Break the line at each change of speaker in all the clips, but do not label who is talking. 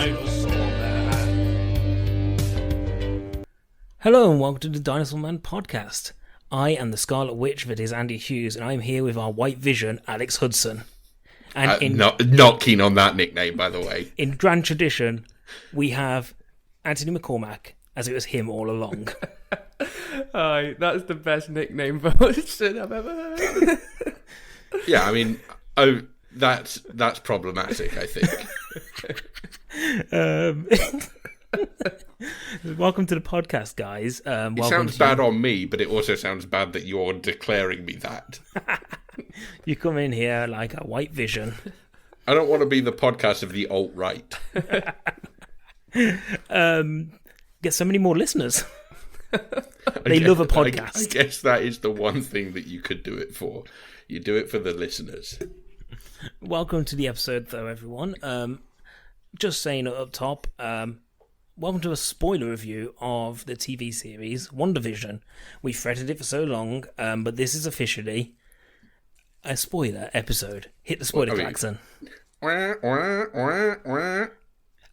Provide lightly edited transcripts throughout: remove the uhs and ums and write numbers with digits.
Dinosaur Man. Hello and welcome to the Dinosaur Man podcast. I am the Scarlet Witch that is Andy Hughes, and I'm here with our White Vision, Alex Hudson. And
not keen on that nickname, by the way.
In grand tradition, we have Anthony McCormack, as it was him all along.
That's the best nickname for Hudson I've ever heard.
Yeah, I mean, that's problematic, I think.
Welcome to the podcast, guys.
It sounds bad on me, but it also sounds bad that you're declaring me that.
You come in here like a White Vision.
I don't want to be the podcast of the alt-right.
Get so many more listeners. They love a podcast.
I guess that is the one thing that you could do it for. You do it for the listeners.
Welcome to the episode, though, everyone. Just saying up top, welcome to a spoiler review of the TV series WandaVision. We've fretted it for so long, but this is officially a spoiler episode. Hit the spoiler klaxon.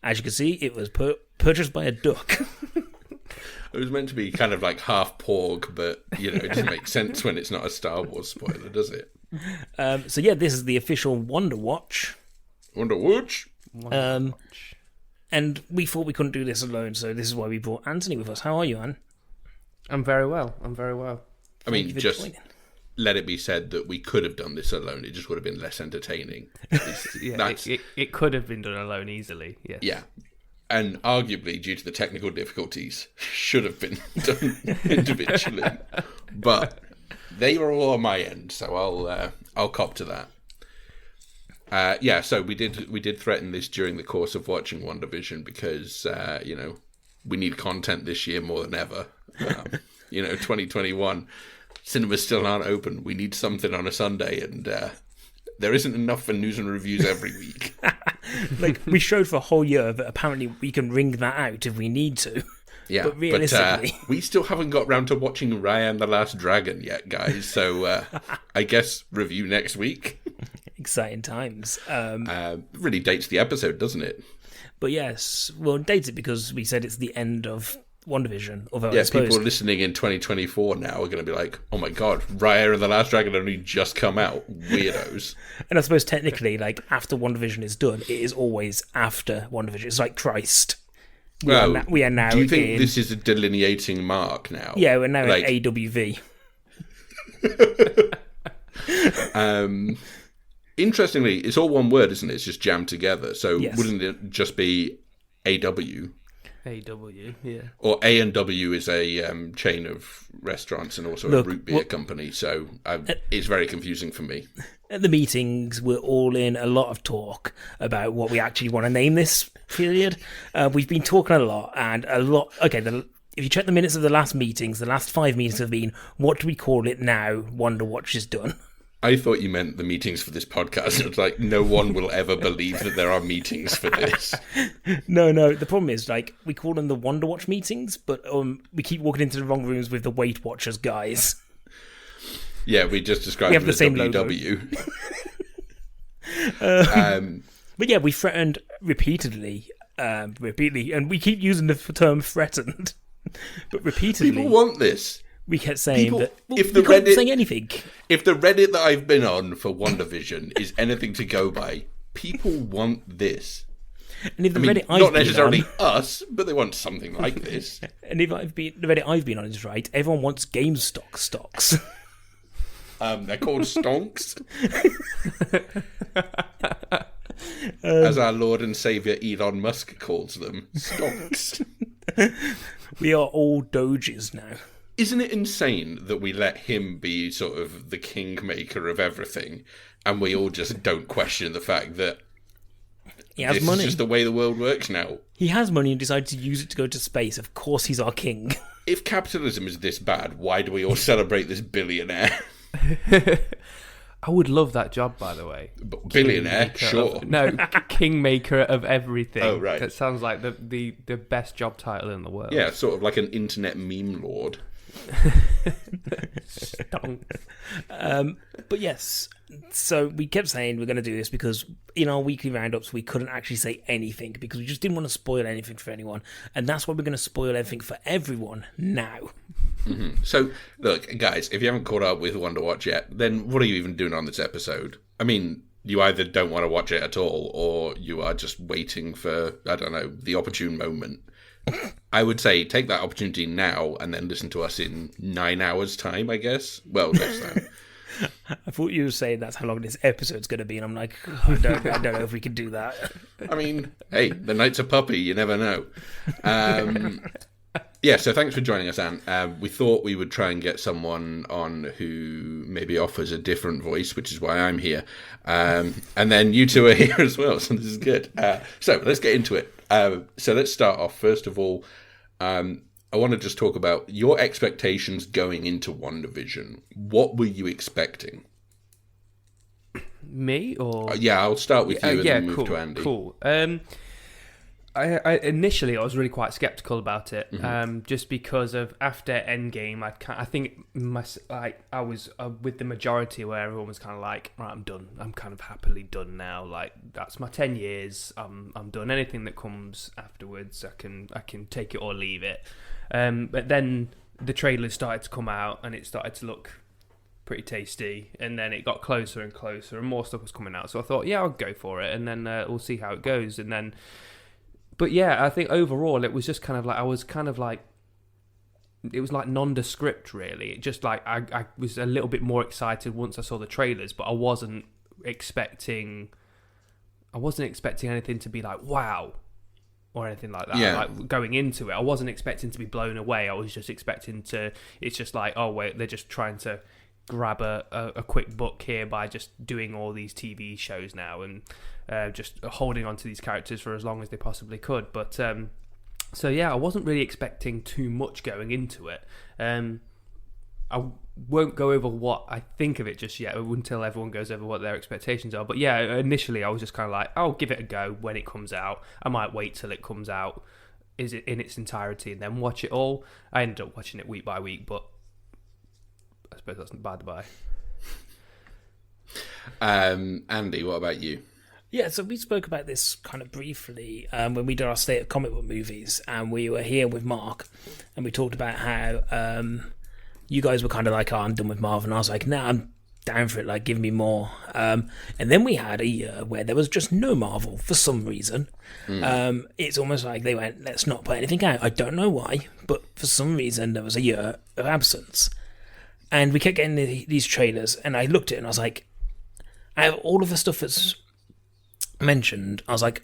As you can see, it was purchased by a duck.
It was meant to be kind of like half porg, but, you know, it doesn't make sense when it's not a Star Wars spoiler, does it?
So yeah, this is the official Wonder Watch.
Wonder Watch?
And we thought we couldn't do this alone, so this is why we brought Anthony with us. How are you, Anne?
I'm very well.
I mean, just let it be said that we could have done this alone. It just would have been less entertaining.
It could have been done alone easily, yes.
Yeah. And arguably, due to the technical difficulties, should have been done individually. But they were all on my end, so I'll cop to that. So we did threaten this during the course of watching WandaVision because we need content this year more than ever. 2021, cinemas still aren't open. We need something on a Sunday, and there isn't enough for news and reviews every week.
Like, we showed for a whole year that apparently we can wring that out if we need to.
Yeah,
but realistically,
we still haven't got round to watching Raya and the Last Dragon yet, guys. So I guess review next week.
Exciting times.
Really dates the episode, doesn't it?
But yes, well, it dates it because we said it's the end of WandaVision. Although
yeah, people listening in 2024 now are going to be like, "Oh my god, Raya and the Last Dragon only just come out, weirdos."
And I suppose technically, like, after WandaVision is done, it is always after WandaVision. It's like Christ. We are now.
Do you think this is a delineating mark now?
Yeah, we're now in AWV.
Interestingly, it's all one word, isn't it? It's just jammed together. So Wouldn't it just be AW?
AW, yeah.
Or A&W is a chain of restaurants and also a root beer company. So it's very confusing for me.
At the meetings, we're all in a lot of talk about what we actually want to name this period. We've been talking a lot, and a lot... Okay, if you check the minutes of the last meetings, the last 5 meetings have been, what do we call it now Wonder Watch is done?
I thought you meant the meetings for this podcast. It's like, no one will ever believe that there are meetings for this.
No. The problem is, like, we call them the Wonder Watch meetings, but we keep walking into the wrong rooms with the Weight Watchers guys.
Yeah, we just described them as
same
WW.
But yeah, we threatened repeatedly, and we keep using the term threatened, but repeatedly.
People want this.
We kept saying that we
couldn't
say anything.
If the Reddit that I've been on for WandaVision is anything to go by, people want this.
And if the Reddit I've
not necessarily us, but they want something like this.
And if the Reddit I've been on is right, everyone wants GameStop stocks.
They're called stonks. As our Lord and Saviour Elon Musk calls them, stonks.
We are all doges now.
Isn't it insane that we let him be sort of the kingmaker of everything, and we all just don't question the fact that
he has
this
money.
is just the way the world works now?
He has money and decided to use it to go to space. Of course he's our king.
If capitalism is this bad, why do we all celebrate this billionaire?
I would love that job, by the way.
Billionaire, sure.
Kingmaker of everything.
Oh, right.
That sounds like the best job title in the world.
Yeah, sort of like an internet meme lord.
But yes, so we kept saying we're going to do this because in our weekly roundups we couldn't actually say anything because we just didn't want to spoil anything for anyone, and that's why we're going to spoil everything for everyone now.
Mm-hmm. So, look, guys, if you haven't caught up with Wonder Watch yet, then what are you even doing on this episode? I mean, you either don't want to watch it at all, or you are just waiting for, I don't know, the opportune moment. I would say take that opportunity now and then listen to us in 9 hours' time, I guess. Well, next time.
I thought you were saying that's how long this episode's going to be, and I'm like, I don't know if we can do that.
I mean, hey, the night's a puppy, you never know. Yeah, so thanks for joining us, Anne. We thought we would try and get someone on who maybe offers a different voice, which is why I'm here. And then you two are here as well, so this is good. So let's get into it. So let's start off. First of all, I want to just talk about your expectations going into WandaVision. What were you expecting?
Me or
yeah, I'll start with you and then move to Andy.
Cool. I initially I was really quite skeptical about it, just because of after Endgame, I think I was with the majority where everyone was kind of like, right, I'm done. I'm kind of happily done now. Like that's my 10 years. I'm done. Anything that comes afterwards, I can take it or leave it. But then the trailers started to come out and it started to look pretty tasty, and then it got closer and closer and more stuff was coming out. So I thought, yeah, I'll go for it, and then we'll see how it goes, and then. But yeah, I think overall it was just kind of like, it was like nondescript really. It just like, I was a little bit more excited once I saw the trailers, but I wasn't expecting anything to be like, wow, or anything like that.
Yeah.
Like going into it, I wasn't expecting to be blown away. I was just expecting it's just like, oh wait, they're just trying to grab a quick buck here by just doing all these TV shows now and just holding on to these characters for as long as they possibly could. But so yeah, I wasn't really expecting too much going into it. I won't go over what I think of it just yet until everyone goes over what their expectations are. But yeah, initially I was just kind of like, I'll give it a go when it comes out. I might wait till it comes out, is it in its entirety, and then watch it all. I ended up watching it week by week, but I suppose that's by the by.
Andy, what about you?
Yeah, so we spoke about this kind of briefly when we did our state of comic book movies, and we were here with Mark, and we talked about how you guys were kind of like, oh, I'm done with Marvel, and I was like, nah, I'm down for it, like, give me more. And then we had a year where there was just no Marvel for some reason. It's almost like they went, let's not put anything out. I don't know why, but for some reason there was a year of absence. And we kept getting these trailers, and I looked at it and I was like, out of all of the stuff that's mentioned, I was like,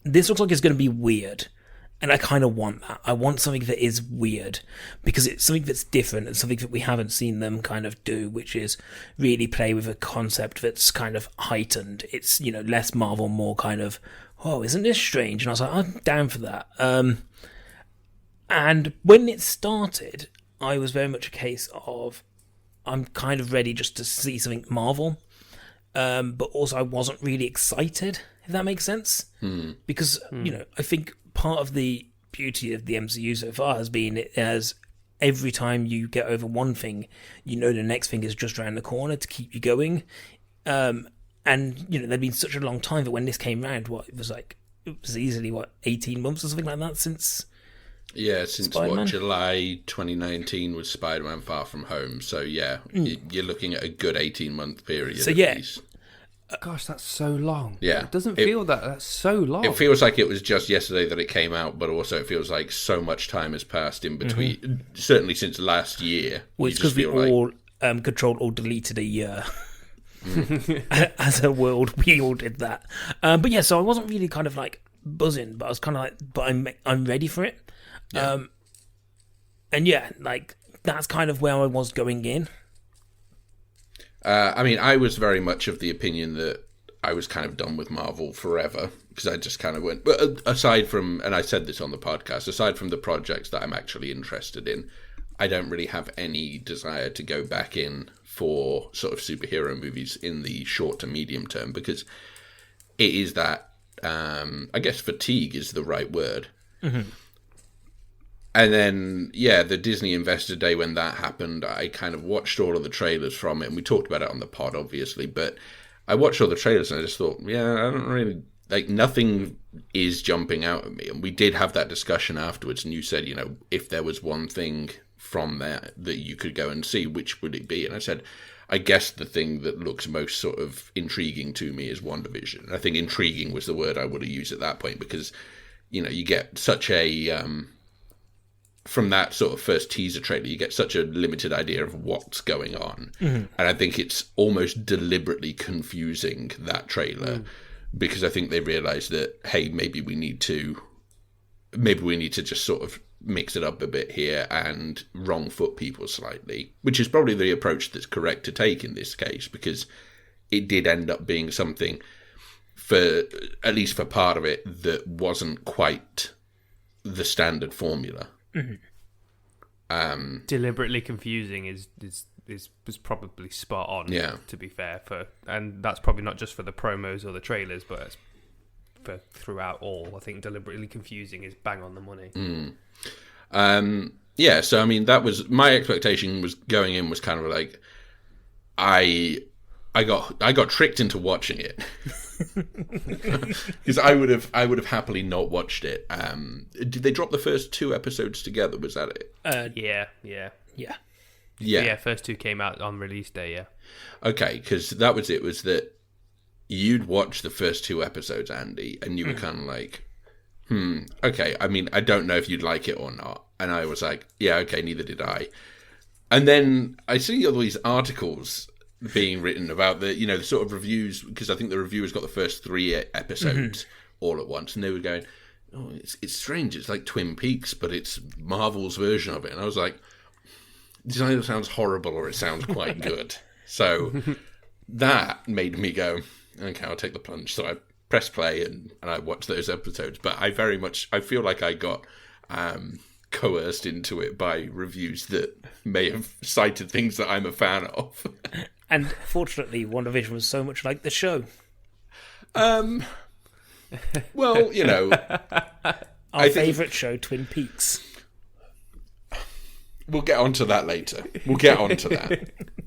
this looks like it's going to be weird. And I kind of want that. I want something that is weird, because it's something that's different and something that we haven't seen them kind of do, which is really play with a concept that's kind of heightened. It's, you know, less Marvel, more kind of, oh, isn't this strange? And I was like, I'm down for that. And when it started, I was very much a case of, I'm kind of ready just to see something Marvel, but also I wasn't really excited, if that makes sense. Because, you know, I think part of the beauty of the MCU so far has been it as every time you get over one thing, you know the next thing is just around the corner to keep you going. And, you know, there'd been such a long time that when this came round, it was easily, 18 months or something like that since...
Yeah, since
Spider-Man?
July 2019 was Spider-Man Far From Home. So yeah, you're looking at a good 18-month period.
So
at
yeah.
least.
Gosh, that's so long.
Yeah.
It doesn't feel that's so long.
It feels like it was just yesterday that it came out, but also it feels like so much time has passed in between, certainly since last year.
Well, it's because we all controlled or deleted a year. As a world, we all did that. But yeah, so I wasn't really kind of like buzzing, but I was kind of like, but I'm ready for it. Yeah. And yeah, like that's kind of where I was going in.
I mean, I was very much of the opinion that I was kind of done with Marvel forever, because I just kind of went, but aside from, and I said this on the podcast, aside from the projects that I'm actually interested in, I don't really have any desire to go back in for sort of superhero movies in the short to medium term, because it is that, I guess fatigue is the right word. And then, the Disney Investor Day, when that happened, I kind of watched all of the trailers from it, and we talked about it on the pod, obviously, but I watched all the trailers and I just thought, I don't really, nothing is jumping out at me. And we did have that discussion afterwards, and you said, if there was one thing from there that you could go and see, which would it be? And I said, I guess the thing that looks most sort of intriguing to me is WandaVision. I think intriguing was the word I would have used at that point, because, you get such a... from that sort of first teaser trailer, you get such a limited idea of what's going on. Mm-hmm. And I think it's almost deliberately confusing, that trailer, because I think they realised that, hey, maybe we need to just sort of mix it up a bit here and wrong foot people slightly, which is probably the approach that's correct to take in this case, because it did end up being something, for at least for part of it, that wasn't quite the standard formula.
Mm-hmm. Deliberately confusing is probably spot on.
Yeah.
To be fair, and that's probably not just for the promos or the trailers, but it's for throughout all. I think deliberately confusing is bang on the money.
So I mean, that was my expectation. Was going in was kind of like, I got tricked into watching it. Because I would have happily not watched it. Did they drop the first 2 episodes together? Was that it?
Yeah. First 2 came out on release day. Yeah.
Okay, because that was it. Was that you'd watch the first 2 episodes, Andy, and you were kind of like, okay. I mean, I don't know if you'd like it or not. And I was like, yeah, okay. Neither did I. And then I see all these articles being written about the sort of reviews, because I think the reviewers got the first 3 episodes all at once, and they were going, oh, it's strange, it's like Twin Peaks, but it's Marvel's version of it. And I was like, this either sounds horrible or it sounds quite good. So that made me go, okay, I'll take the plunge. So I pressed play and I watched those episodes, but I feel like I got coerced into it by reviews that may have cited things that I'm a fan of.
And fortunately, WandaVision was so much like the show.
Well,
Our favourite show, Twin Peaks.
We'll get onto that later.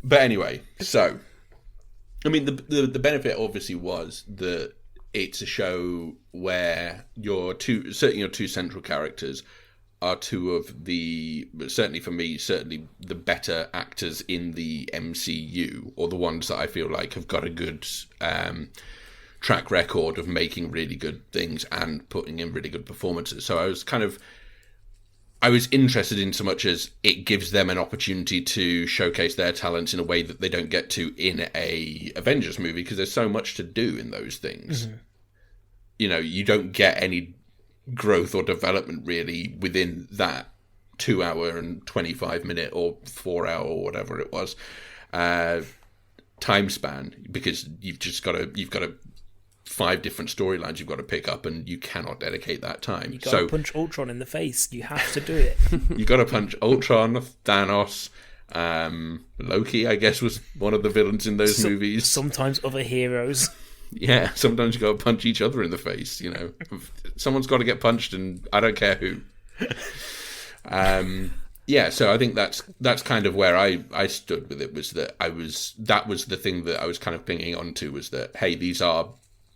But anyway, so, I mean, the benefit obviously was that it's a show where your two central characters are 2 of the, certainly for me, certainly the better actors in the MCU, or the ones that I feel like have got a good track record of making really good things and putting in really good performances. So I was interested in so much as it gives them an opportunity to showcase their talents in a way that they don't get to in a Avengers movie, because there's so much to do in those things. Mm-hmm. You don't get any growth or development really within that 2 hour and 25 minute or 4 hour or whatever it was time span, because you've got 5 different storylines you've got to pick up, and you cannot dedicate that time.
You got to punch Ultron in the face. You have to do it.
You got to punch Ultron, Thanos, Loki, I guess, was one of the villains in those movies. Sometimes
other heroes.
Yeah, sometimes you got to punch each other in the face. Someone's got to get punched, and I don't care who. So I think that's kind of where I stood with it. Was that that was the thing that I was kind of clinging on to, was that, hey, these are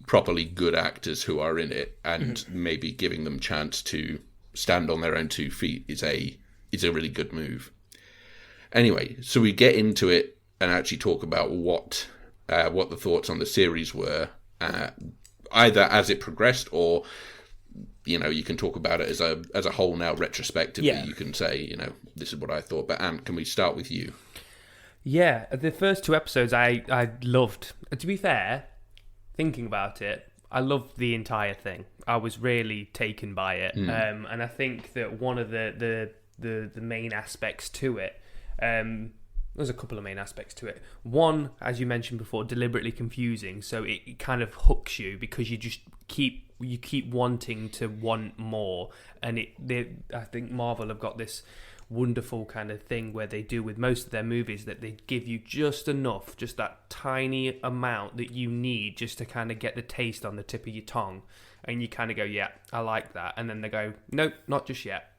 properly good actors who are in it, and maybe giving them chance to stand on their own 2 feet is a really good move. Anyway, so we get into it and actually talk about what the thoughts on the series were, either as it progressed, or you can talk about it as a whole now retrospectively. Yeah. You can say, this is what I thought. But Ant, can we start with you?
Yeah, the first 2 episodes I loved. To be fair, thinking about it, I loved the entire thing. I was really taken by it, and I think that one of the main aspects to it. There's a couple of main aspects to it. One, as you mentioned before, deliberately confusing, so it kind of hooks you, because you just keep wanting to want more. And I think Marvel have got this wonderful kind of thing where they do with most of their movies, that they give you just enough, just that tiny amount that you need just to kind of get the taste on the tip of your tongue, and you kind of go, yeah, I like that, and then they go, nope, not just yet.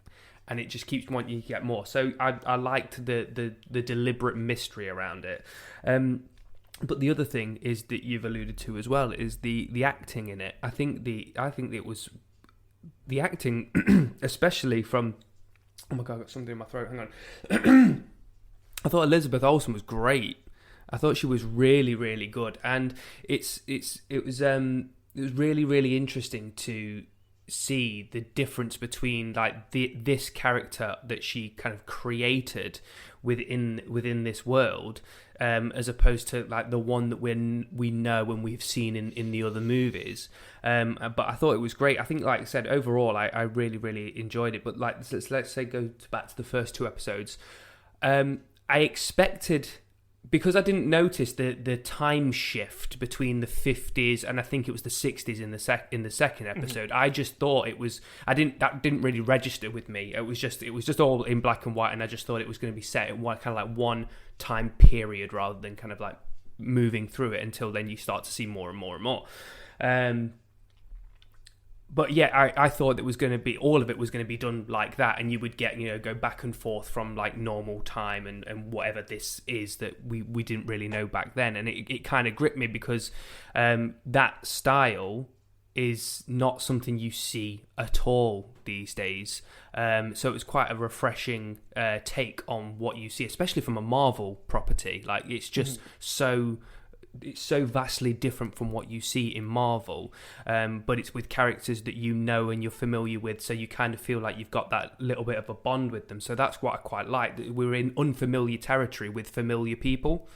and it just keeps wanting you to get more. So I liked the deliberate mystery around it. But the other thing is that you've alluded to as well is the acting in it. I think it was the acting, especially from. Oh my god, I got something in my throat. Hang on. I thought Elizabeth Olsen was great. I thought she was really, really good, and it was really, really interesting to see the difference between like this character that she kind of created within this world, as opposed to like the one that we know and we've seen in the other movies. But I thought it was great. I think, like I said, overall, I really, really enjoyed it. But like, let's say go back to the first two episodes. I expected, because I didn't notice the time shift between the 50s and I think it was the 60s in the second episode. I just thought that didn't really register with me. It was just all in black and white, and I just thought it was going to be set in one kind of like one time period rather than kind of like moving through it until then you start to see more and more and more. But yeah, I thought it was going to be, all of it was going to be done like that, and you would get, go back and forth from like normal time and whatever this is that we didn't really know back then. And it kind of gripped me because that style is not something you see at all these days. So it was quite a refreshing take on what you see, especially from a Marvel property. Like, it's just it's so vastly different from what you see in Marvel, but it's with characters that you know and you're familiar with, so you kind of feel like you've got that little bit of a bond with them. So that's what I quite like, that we're in unfamiliar territory with familiar people,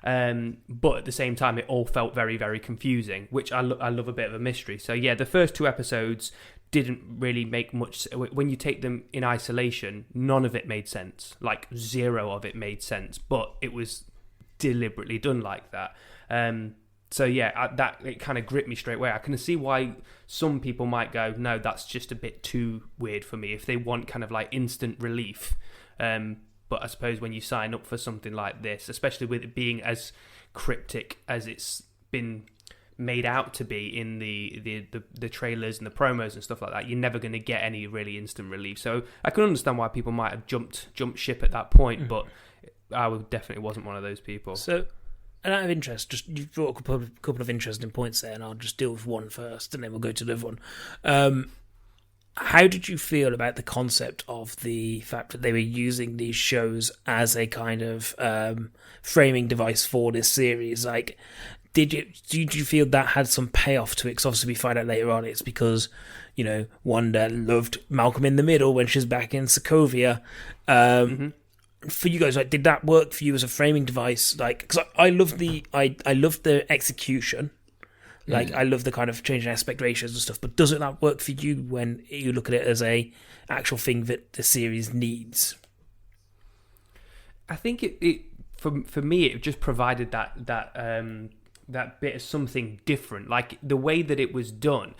but at the same time it all felt very, very confusing, which I love a bit of a mystery. So yeah, the first two episodes didn't really make much, when you take them in isolation, none of it made sense, like zero of it made sense, but it was deliberately done like that. So yeah, that it kind of gripped me straight away. I can see why some people might go, no, that's just a bit too weird for me, if they want kind of like instant relief. But I suppose when you sign up for something like this, especially with it being as cryptic as it's been made out to be in the trailers and the promos and stuff like that, you're never going to get any really instant relief. So I can understand why people might have jumped ship at that point, but I definitely wasn't one of those people.
So, and out of interest, just you've brought a couple of interesting points there, and I'll just deal with one first, and then we'll go to the other one. How did you feel about the concept of the fact that they were using these shows as a kind of framing device for this series? Like, did you feel that had some payoff to it? Because obviously we find out later on it's because, Wanda loved Malcolm in the Middle when she's back in Sokovia. For you guys, like, did that work for you as a framing device? Like, because I love I love the execution, like I love the kind of changing aspect ratios and stuff. But doesn't that work for you when you look at it as a actual thing that the series needs?
I think it for me it just provided that bit of something different, like the way that it was done.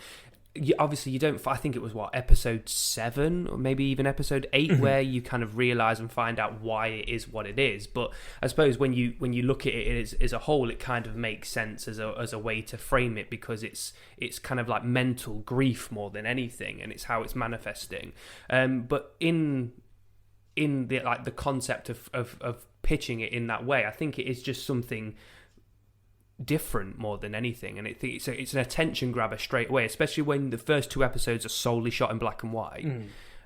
Obviously you don't, I think it was episode 7 or maybe even episode 8 where you kind of realize and find out why it is what it is. But I suppose when you look at it as a whole, it kind of makes sense as a way to frame it, because it's kind of like mental grief more than anything, and it's how it's manifesting. But in the like the concept of pitching it in that way, I think it is just something different more than anything, and it's an attention grabber straight away, especially when the first two episodes are solely shot in black and white,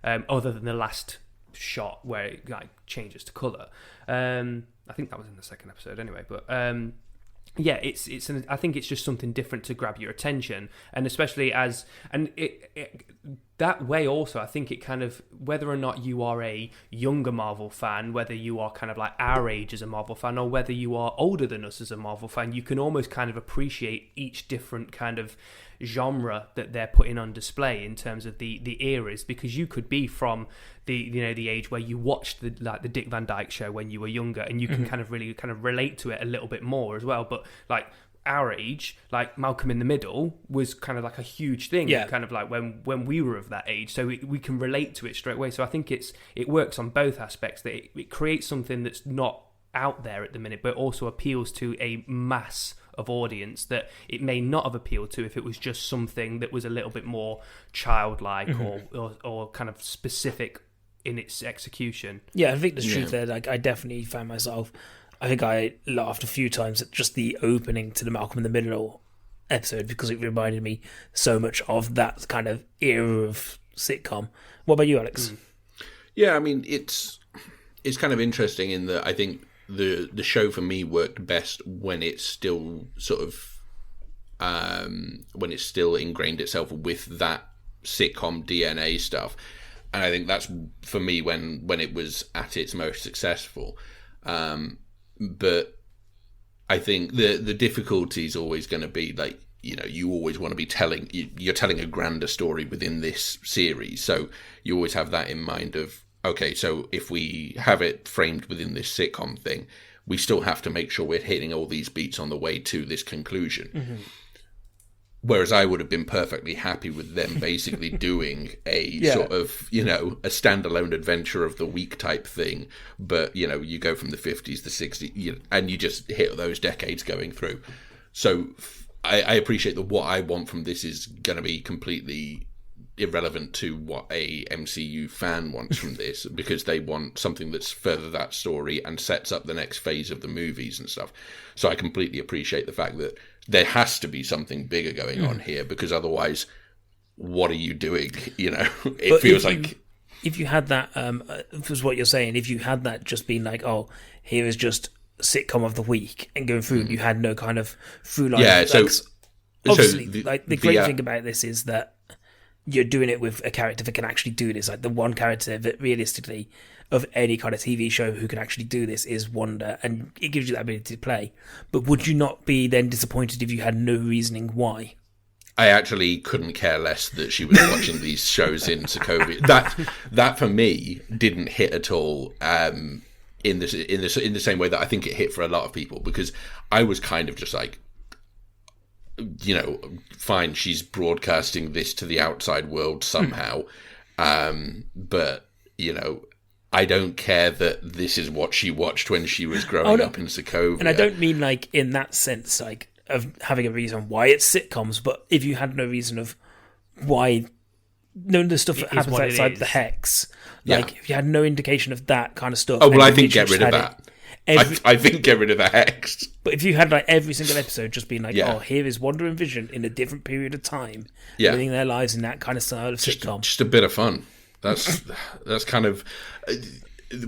other than the last shot where it like changes to colour. I think that was in the second episode anyway, but yeah, I think it's just something different to grab your attention, and especially that way also, I think it kind of, whether or not you are a younger Marvel fan, whether you are kind of like our age as a Marvel fan, or whether you are older than us as a Marvel fan, you can almost kind of appreciate each different kind of genre that they're putting on display in terms of the eras, because you could be from the age where you watched the Dick Van Dyke Show when you were younger, and you can kind of really kind of relate to it a little bit more as well. But like our age, like Malcolm in the Middle was kind of like a huge thing, kind of like when we were of that age, so we can relate to it straight away. So I think it works on both aspects, that it creates something that's not out there at the minute, but also appeals to a mass of audience that it may not have appealed to if it was just something that was a little bit more childlike or kind of specific in its execution.
Yeah, I think the truth there, like I definitely found myself. I think I laughed a few times at just the opening to the Malcolm in the Middle episode because it reminded me so much of that kind of era of sitcom. What about you, Alex?
Yeah, I mean it's kind of interesting in that I think the show for me worked best when it's still sort of when it's still ingrained itself with that sitcom DNA stuff, and I think that's for me when it was at its most successful. But I think the difficulty is always going to be like, you know, you always want to be you're telling a grander story within this series, so you always have that in mind of, okay, so if we have it framed within this sitcom thing, we still have to make sure we're hitting all these beats on the way to this conclusion. Mm-hmm. Whereas I would have been perfectly happy with them basically doing a sort of, you know, a standalone adventure of the week type thing. But, you know, you go from the 50s, the 60s, and you just hit those decades going through. So I appreciate that what I want from this is going to be completely irrelevant to what a MCU fan wants from this, because they want something that's further that story and sets up the next phase of the movies and stuff. So I completely appreciate the fact that there has to be something bigger going on here, because otherwise, what are you doing? You know, it feels like
if you had that, was what you're saying. If you had that just being like, oh, here is just sitcom of the week, and going through, you had no kind of through line.
Yeah, so
obviously, the great thing about this is that you're doing it with a character that can actually do this. Like the one character that realistically of any kind of TV show who can actually do this is Wanda, and it gives you that ability to play. But would you not be then disappointed if you had no reasoning why?
I actually couldn't care less that she was watching these shows in Sokovia. That for me didn't hit at all. In the same way that I think it hit for a lot of people, because I was kind of just like, you know, fine, she's broadcasting this to the outside world somehow, but you know, I don't care that this is what she watched when she was growing up in Sokovia.
And I don't mean like in that sense, like of having a reason why it's sitcoms, but if you had no reason of why, none of the stuff that happens outside the hex, like if you had no indication of that kind of stuff.
Oh, well, I think get rid of that. I think get rid of the hex.
But if you had like every single episode just being like, oh, here is Wanda and Vision in a different period of time, living their lives in that kind of style of sitcom.
Just a bit of fun. That's kind of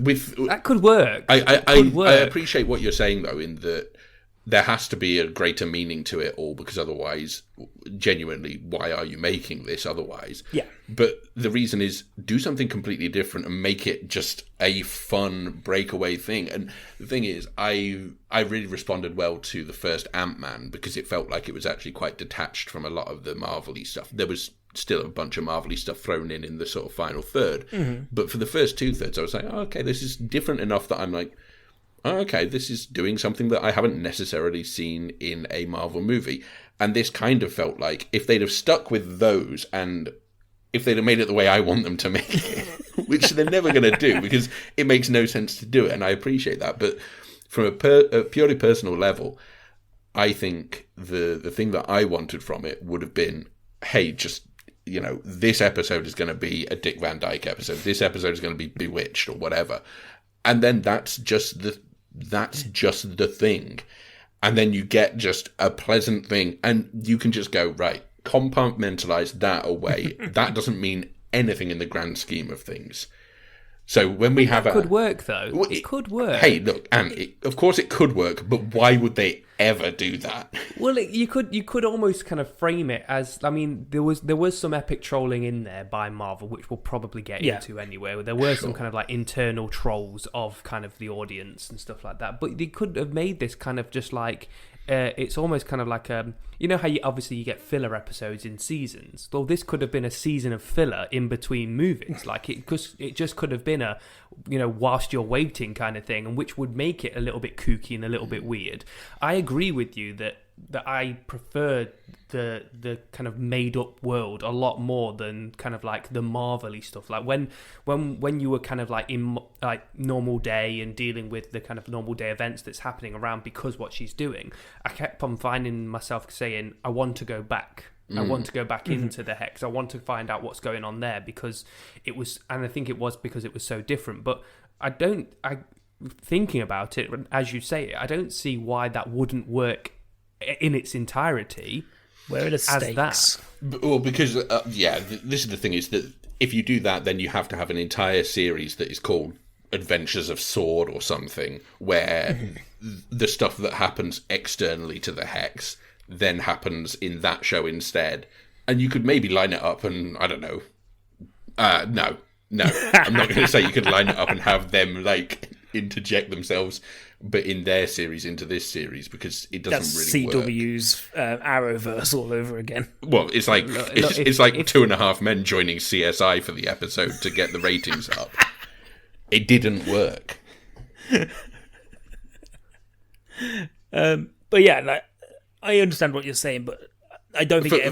with
that could work.
I appreciate what you're saying though, in that there has to be a greater meaning to it all, because otherwise, genuinely, why are you making this otherwise?
Yeah.
But the reason is, do something completely different and make it just a fun breakaway thing. And the thing is, I really responded well to the first Ant-Man, because it felt like it was actually quite detached from a lot of the Marvel-y stuff. There was still a bunch of Marvel-y stuff thrown in the sort of final third. Mm-hmm. But for the first 2/3, I was like, oh, okay, this is different enough that I'm like, oh, okay, this is doing something that I haven't necessarily seen in a Marvel movie. And this kind of felt like if they'd have stuck with those, and if they'd have made it the way I want them to make it, which they're never going to do, because it makes no sense to do it, and I appreciate that. But from a purely personal level, I think the thing that I wanted from it would have been, hey, just, you know, this episode is going to be a Dick Van Dyke episode. This episode is going to be Bewitched or whatever. And then that's just the thing. And then you get just a pleasant thing, and you can just go, right, compartmentalize that away. That doesn't mean anything in the grand scheme of things. So when we have
it could work though. It could work.
Hey, look, and of course it could work, but why would they ever do that?
Well, you could almost kind of frame it as, I mean, there was some epic trolling in there by Marvel, which we'll probably get into anyway. There were some kind of like internal trolls of kind of the audience and stuff like that. But they could have made this kind of just like, it's almost kind of like you know how you get filler episodes in seasons. Well, this could have been a season of filler in between movies. Like it just could have been a, you know, whilst you're waiting kind of thing, and which would make it a little bit kooky and a little bit weird. I agree with you that I prefer the kind of made up world a lot more than kind of like the Marvel-y stuff. Like when you were kind of like in like normal day and dealing with the kind of normal day events that's happening around because what she's doing, I kept on finding myself saying, I want to go back. I want to go back into the Hex. I want to find out what's going on there because it was, and I think it was because it was so different. But thinking about it, as you say it, I don't see why that wouldn't work in its entirety.
Where are the stakes?
Well, because this is the thing: is that if you do that, then you have to have an entire series that is called Adventures of S.w.o.r.D. or something, where the stuff that happens externally to the Hex then happens in that show instead. And you could maybe line it up and, I don't know. No. I'm not going to say you could line it up and have them, like, interject themselves, but in their series into this series, because it doesn't really work.
CW's Arrowverse all over again.
Well, it's like it's like Two and a Half Men joining CSI for the episode to get the ratings up. It didn't work.
But yeah, like, I understand what you're saying, but I don't think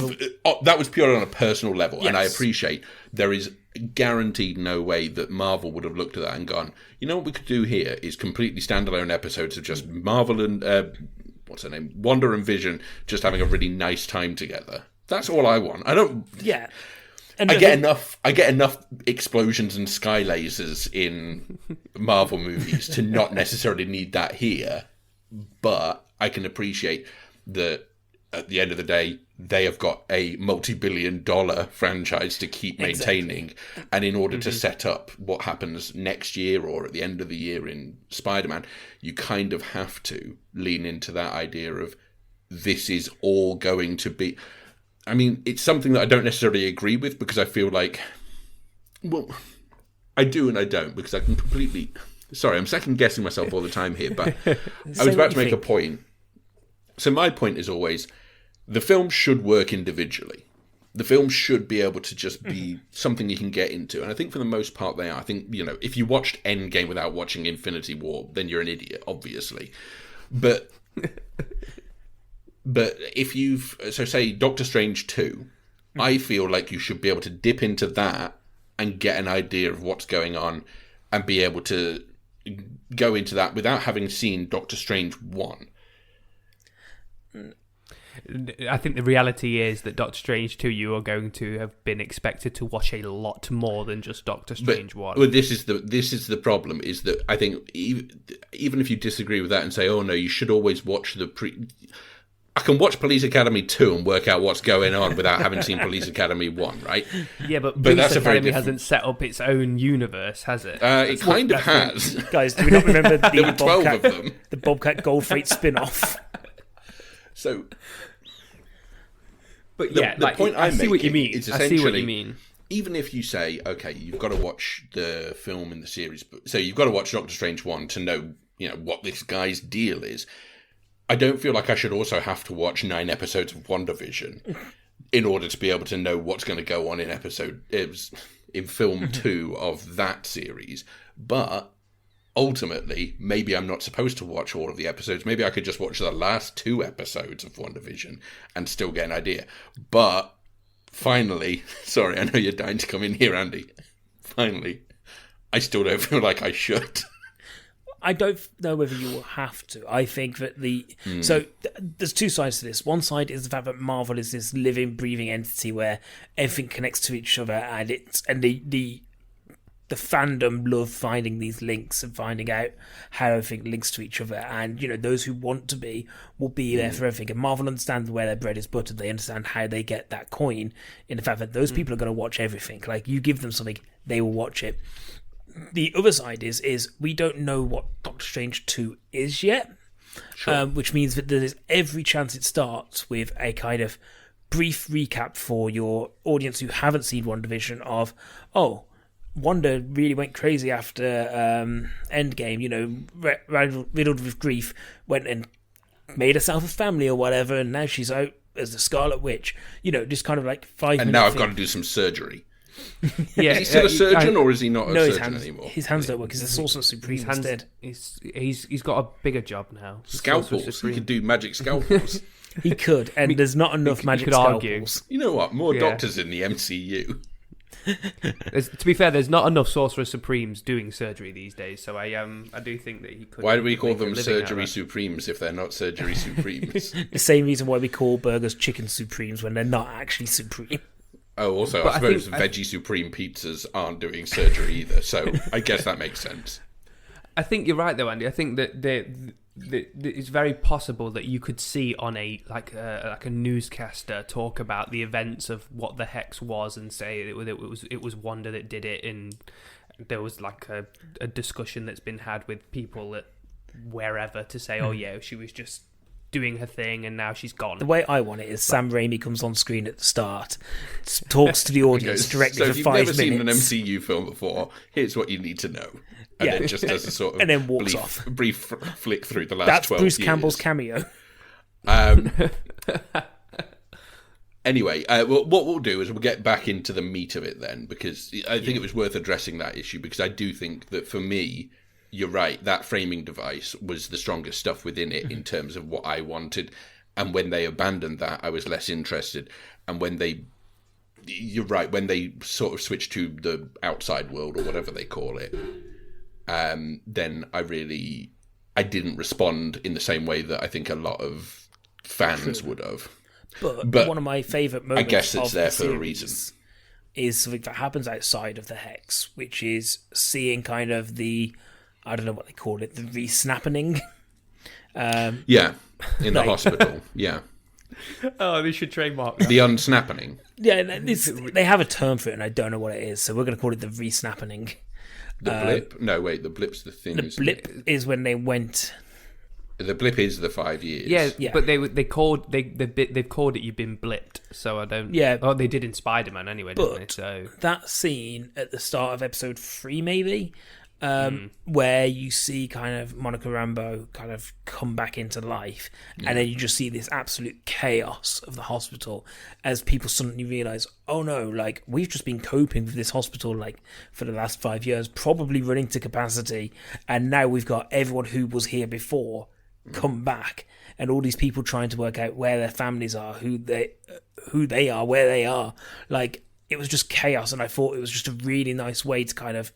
that was purely on a personal level,
yes.
And I appreciate there is guaranteed no way that Marvel would have looked at that and gone, you know what we could do here is completely standalone episodes of just Marvel and what's her name, Wanda and Vision just having a really nice time together. That's all I want. I don't.
Yeah.
I get enough explosions and sky lasers in Marvel movies to not necessarily need that here, but I can appreciate that at the end of the day, they have got a multi-billion-dollar franchise to keep maintaining. Exactly. And in order to set up what happens next year or at the end of the year in Spider-Man, you kind of have to lean into that idea of this is all going to be... I mean, it's something that I don't necessarily agree with because I feel like... Well, I do and I don't because I can completely... Sorry, I'm second-guessing myself all the time here, but I was about to make a point. So my point is always, the film should work individually. The film should be able to just be something you can get into. And I think for the most part they are. I think, you know, if you watched Endgame without watching Infinity War, then you're an idiot, obviously. But if you've... So say Doctor Strange 2, I feel like you should be able to dip into that and get an idea of what's going on and be able to go into that without having seen Doctor Strange 1.
I think the reality is that Doctor Strange 2, you are going to have been expected to watch a lot more than just Doctor Strange 1.
Well, this is the problem, is that I think even if you disagree with that and say, oh no, you should always watch I can watch Police Academy 2 and work out what's going on without having seen Police Academy 1, right?
Yeah, but Police Academy hasn't set up its own universe, has it?
It kind of has.
Guys, do we not remember
there were 12 of them.
The Bobcat Goldthwait spin-off?
So...
But yeah,
the point I'm making is essentially,
I see what you mean.
Even if you say, okay, you've got to watch the film in the series, so you've got to watch Doctor Strange 1 to know, you know, what this guy's deal is. I don't feel like I should also have to watch 9 episodes of WandaVision in order to be able to know what's going to go on in film 2 of that series. But ultimately, maybe I'm not supposed to watch all of the episodes. Maybe I could just watch the last 2 episodes of WandaVision and still get an idea. But finally, sorry, I know you're dying to come in here, Andy. Finally, I still don't feel like I should.
I don't know whether you will have to. I think that So there's 2 sides to this. One side is the fact that Marvel is this living, breathing entity where everything connects to each other, and the fandom love finding these links and finding out how everything links to each other. And, you know, those who want to be will be there for everything. And Marvel understands where their bread is buttered. They understand how they get that coin in the fact that those people are going to watch everything. Like, you give them something, they will watch it. The other side is we don't know what Doctor Strange 2 is yet,
sure.
Which means that there's every chance it starts with a kind of brief recap for your audience who haven't seen WandaVision of, oh, Wanda really went crazy after Endgame, you know, riddled with grief, went and made herself a family or whatever, and now she's out as the Scarlet Witch. You know, just kind of like 5 minutes.
And now I've got to do some surgery.
Yeah,
is he still a surgeon, or is he not a surgeon anymore?
His hands don't work because the Sorcerer Supreme instead.
He's got a bigger job now.
Scalpels. He could do magic scalpels.
He could, and there's not enough magic scalpels.
You know what? More doctors in the MCU.
To be fair, there's not enough Sorcerer Supremes doing surgery these days, so I do think that he could.
Why do we call them Surgery Supremes if they're not Surgery Supremes?
The same reason why we call burgers Chicken Supremes when they're not actually supreme.
Oh, also, I suppose Veggie Supreme pizzas aren't doing surgery either, so I guess that makes sense.
I think you're right, though, Andy. I think that it's very possible that you could see on a newscaster talk about the events of what the Hex was and say it was Wanda that did it, and there was like a discussion that's been had with people at wherever to say, oh yeah, she was just doing her thing and now she's gone.
The way I want it is Sam Raimi comes on screen at the start, talks to the audience directly for 5 minutes.
So if you've never seen an MCU film before, here's what you need to know. And then just does a sort of
and then walks off.
Brief flick through the last 12 years.
That's Bruce Campbell's cameo.
Anyway, what we'll do is we'll get back into the meat of it then, because I think it was worth addressing that issue, because I do think that for me, you're right, that framing device was the strongest stuff within it in terms of what I wanted. And when they abandoned that, I was less interested. And you're right, when they sort of switched to the outside world or whatever they call it, then I didn't respond in the same way that I think a lot of fans would have.
But one of my favourite moments,
I guess it's
of
there
the
for a reason,
is something that happens outside of the Hex, which is seeing kind of the, I don't know what they call it, the re-snapping.
In the hospital. Yeah.
Oh, they should trademark that.
The unsnapping.
Yeah, they have a term for it, and I don't know what it is, so we're going to call it the re-snapping.
The blip? No, wait, the blip's the thing.
The blip is when they went.
The blip is the 5 years.
Yeah. But they've called it "You've been blipped." So I don't.
Yeah.
Oh, they did in Spider-Man anyway, didn't they? So
that scene at the start of episode 3, maybe, where you see kind of Monica Rambeau kind of come back into life, and then you just see this absolute chaos of the hospital as people suddenly realise, oh no, like we've just been coping with this hospital like for the last 5 years, probably running to capacity, and now we've got everyone who was here before come back, and all these people trying to work out where their families are, who they are, where they are. Like, it was just chaos, and I thought it was just a really nice way to kind of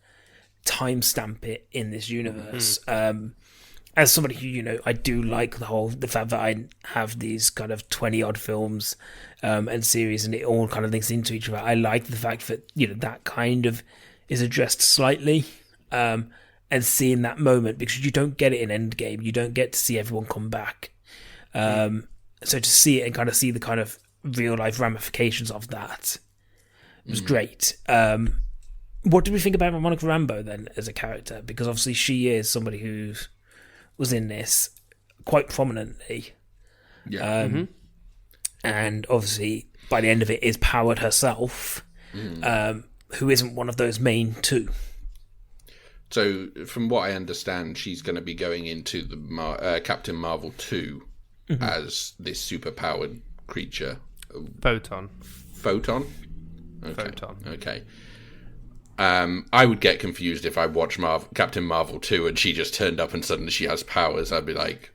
timestamp it in this universe. As somebody who, I do like the fact that I have these kind of 20 odd films and series, and it all kind of links into each other. I like the fact that that kind of is addressed slightly, and seeing that moment, because you don't get it in Endgame. You don't get to see everyone come back. So to see it and kind of see the kind of real life ramifications of that was great. What did we think about Monica Rambeau then as a character? Because obviously she is somebody who was in this quite prominently. Yeah. And obviously by the end of it is powered herself, who isn't one of those main two.
So from what I understand, she's going to be going into the Captain Marvel 2 as this super-powered creature.
Photon?
Okay.
Photon.
Okay. I would get confused if I watched Captain Marvel 2 and she just turned up and suddenly she has powers. I'd be like...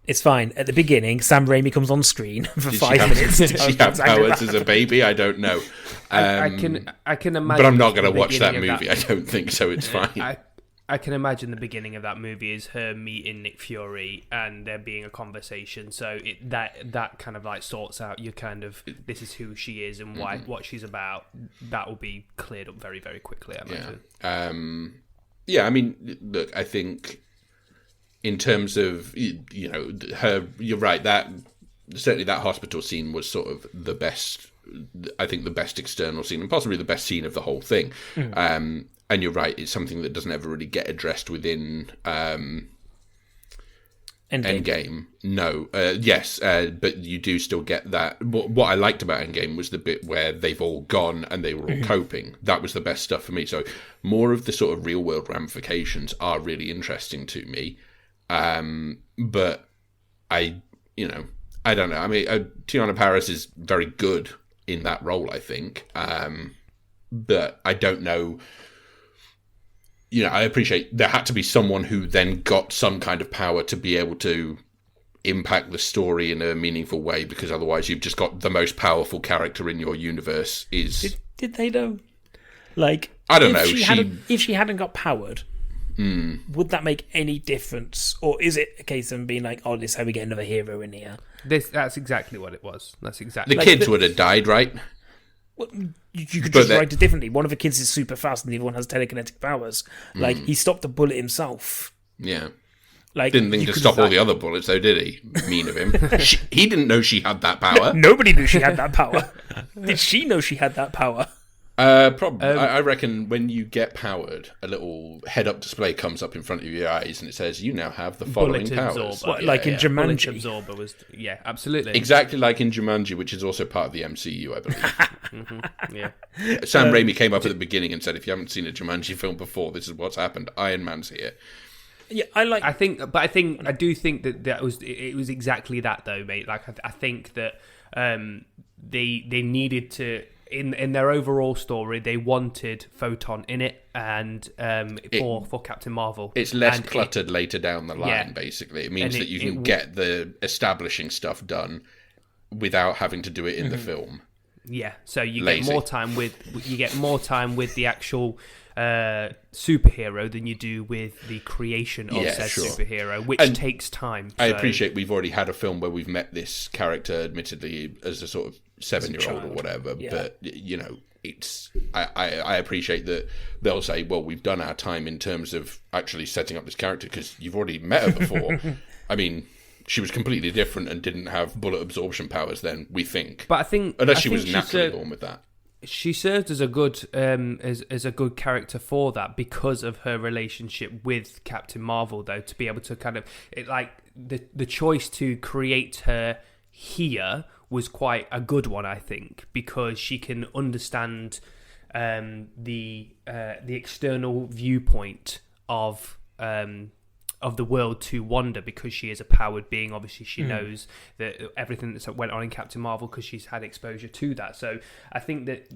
It's fine. At the beginning, Sam Raimi comes on screen for 5 minutes.
Did she have powers as a baby? I don't know.
I can imagine...
But I'm not going to watch that movie. I don't think so. It's fine.
I can imagine the beginning of that movie is her meeting Nick Fury and there being a conversation. So that kind of like sorts out your kind of, this is who she is and what she's about. That will be cleared up very, very quickly, I imagine.
I mean, look, I think in terms of, her, you're right, that certainly that hospital scene was sort of the best, I think the best external scene and possibly the best scene of the whole thing. And you're right, it's something that doesn't ever really get addressed within Endgame. No. Yes, but you do still get that. What I liked about Endgame was the bit where they've all gone and they were all coping. That was the best stuff for me. So more of the sort of real-world ramifications are really interesting to me. But I don't know. I mean, Tiana Paris is very good in that role, I think. But I don't know... I appreciate there had to be someone who then got some kind of power to be able to impact the story in a meaningful way, because otherwise you've just got the most powerful character in your universe is...
Did they know? Like,
I don't know.
If she hadn't got powered, would that make any difference? Or is it a case of them being like, oh, this is how we get another hero in here?
That's exactly what it was. That's exactly
the kids would have died, right?
Well, you could just write it differently. One of the kids is super fast and the other one has telekinetic powers. Like, he stopped a bullet himself.
Yeah.
Like,
Didn't think to stop all the other bullets, though, did he? Mean of him. He didn't know she had that power.
Nobody knew she had that power. Did she know she had that power?
Probably. I reckon when you get powered, a little head-up display comes up in front of your eyes and it says, you now have the following
Bullet
powers.
absorber.
What, like in
Bullet
Jumanji?
absorber was... Yeah, absolutely.
Exactly like in Jumanji, which is also part of the MCU, I believe.
Yeah.
Sam Raimi came up at the beginning and said, if you haven't seen a Jumanji film before, this is what's happened. Iron Man's here.
Yeah, I
do think that it was exactly that though, mate. Like I think that they needed to in their overall story they wanted Photon in it and for Captain Marvel.
It's less cluttered later down the line. Basically, it means that you can get the establishing stuff done without having to do it in the film.
Yeah, so you get more time with the actual superhero than you do with the creation of said superhero, which takes time.
I appreciate we've already had a film where we've met this character, admittedly as a sort of 7-year-old or whatever, but you know, it's I appreciate that they'll say, well, we've done our time in terms of actually setting up this character because you've already met her before. I mean, she was completely different and didn't have bullet absorption powers then, we think.
But I think
unless she was naturally born with that.
She served as a good as a good character for that because of her relationship with Captain Marvel, though, to be able to kind of the choice to create her here was quite a good one, I think, because she can understand the external viewpoint of the world to Wanda because she is a powered being. Obviously, she knows that everything that went on in Captain Marvel because she's had exposure to that. So I think that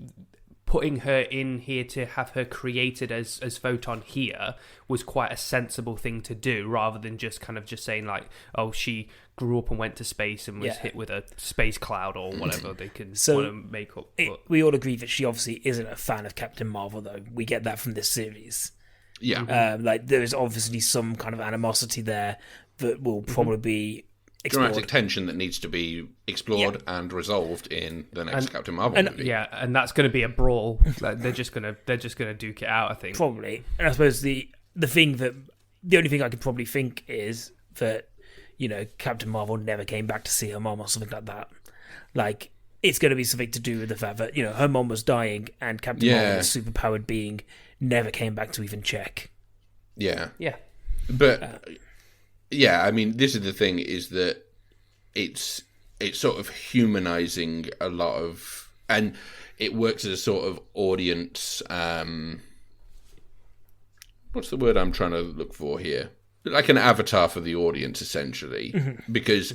putting her in here to have her created as Photon here was quite a sensible thing to do, rather than just saying like, oh, she grew up and went to space and was hit with a space cloud or whatever they can want to make up.
We all agree that she obviously isn't a fan of Captain Marvel, though. We get that from this series.
Yeah.
There's obviously some kind of animosity there that will probably be explored.
Dramatic tension that needs to be explored and resolved in the next Captain Marvel movie.
Yeah, and that's going to be a brawl. Like, they're just gonna duke it out, I think.
Probably. And I suppose the only thing I could probably think is that, you know, Captain Marvel never came back to see her mom or something like that. Like, it's going to be something to do with the fact that, you know, her mom was dying and Captain Marvel, a superpowered being, never came back to even check.
Yeah.
Yeah.
But, I mean, this is the thing, is that it's sort of humanizing a lot of... And it works as a sort of audience... what's the word I'm trying to look for here? Like an avatar for the audience, essentially. Because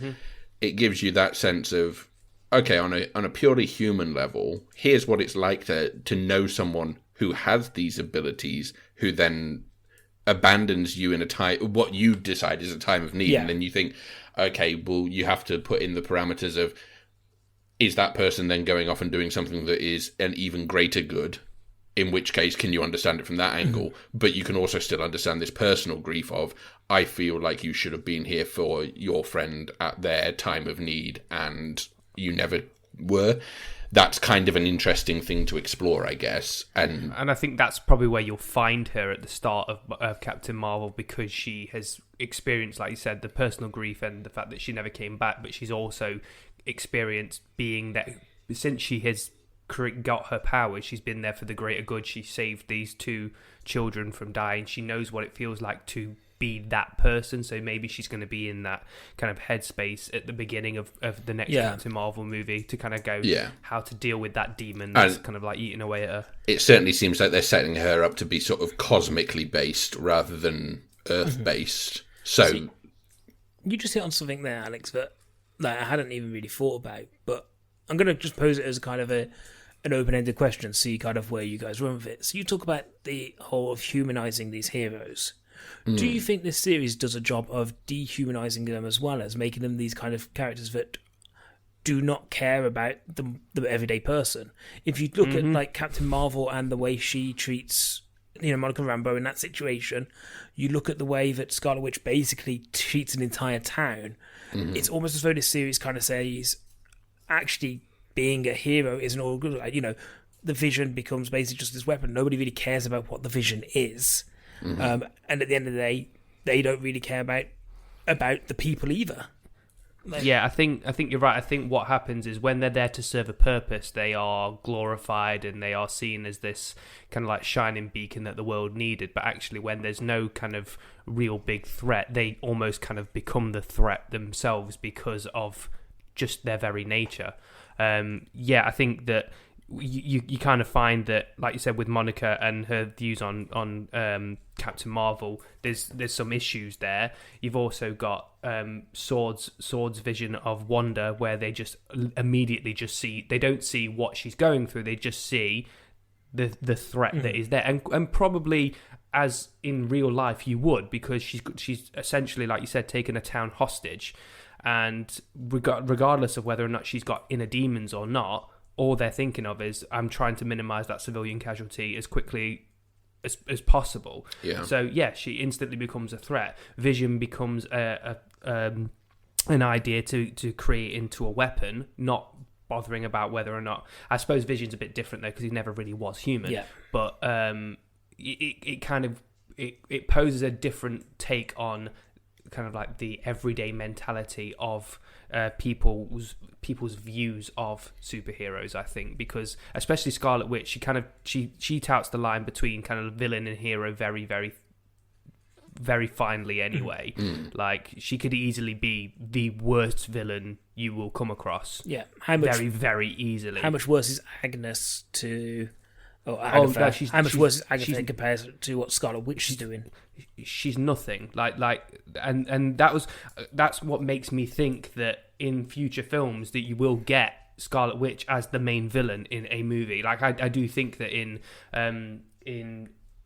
it gives you that sense of, okay, on a purely human level, here's what it's like to know someone who has these abilities, who then abandons you in a time, what you decide is a time of need, and then you think, okay, well, you have to put in the parameters of, is that person then going off and doing something that is an even greater good? In which case, can you understand it from that angle? But you can also still understand this personal grief of, I feel like you should have been here for your friend at their time of need, and you never were. That's kind of an interesting thing to explore, I guess. And
I think that's probably where you'll find her at the start of Captain Marvel, because she has experienced, like you said, the personal grief and the fact that she never came back, but she's also experienced being that since she has got her powers, she's been there for the greater good. She saved these 2 children from dying. She knows what it feels like to be that person, so maybe she's going to be in that kind of headspace at the beginning of the next Captain Marvel movie to kind of go how to deal with that demon that's kind of like eating away at her.
It certainly seems like they're setting her up to be sort of cosmically based rather than Earth based. So
you just hit on something there, Alex, that I hadn't even really thought about, but I'm going to just pose it as kind of an open-ended question, see kind of where you guys run with it. So you talk about the whole of humanizing these heroes. Do you think this series does a job of dehumanizing them as well as making them these kind of characters that do not care about the everyday person. If you look at like Captain Marvel and the way she treats, Monica Rambeau in that situation, you look at the way that Scarlet Witch basically treats an entire town. It's almost as though this series kind of says, actually, being a hero isn't all good. Like, the Vision becomes basically just this weapon. Nobody really cares about what the Vision is, and at the end of the day, they don't really care about the people either.
Yeah, I think you're right. I think what happens is when they're there to serve a purpose, they are glorified and they are seen as this kind of like shining beacon that the world needed. But actually, when there's no kind of real big threat, they almost kind of become the threat themselves because of just their very nature. I think that you kind of find that, like you said, with Monica and her views on Captain Marvel, there's some issues there. You've also got S.w.o.r.d's vision of Wanda, where they just immediately they don't see what she's going through, they just see the threat that is there, and probably as in real life you would, because she's essentially, like you said, taken a town hostage, and regardless of whether or not she's got inner demons or not, all they're thinking of is, I'm trying to minimize that civilian casualty as quickly as possible. Yeah. So she instantly becomes a threat. Vision becomes an idea to create into a weapon, not bothering about whether or not. I suppose Vision's a bit different though, because he never really was human. Yeah. But it kind of it poses a different take on kind of like the everyday mentality of people's views of superheroes, I think, because especially Scarlet Witch, she touts the line between kind of villain and hero very, very, very finely anyway. Like, she could easily be the worst villain you will come across.
Yeah.
Very, very easily.
How much worse is Agnes to... Agatha. How much worse is Agatha compared to what Scarlet Witch is doing?
She's nothing. And that's what makes me think that in future films that you will get Scarlet Witch as the main villain in a movie. Like, I do think that in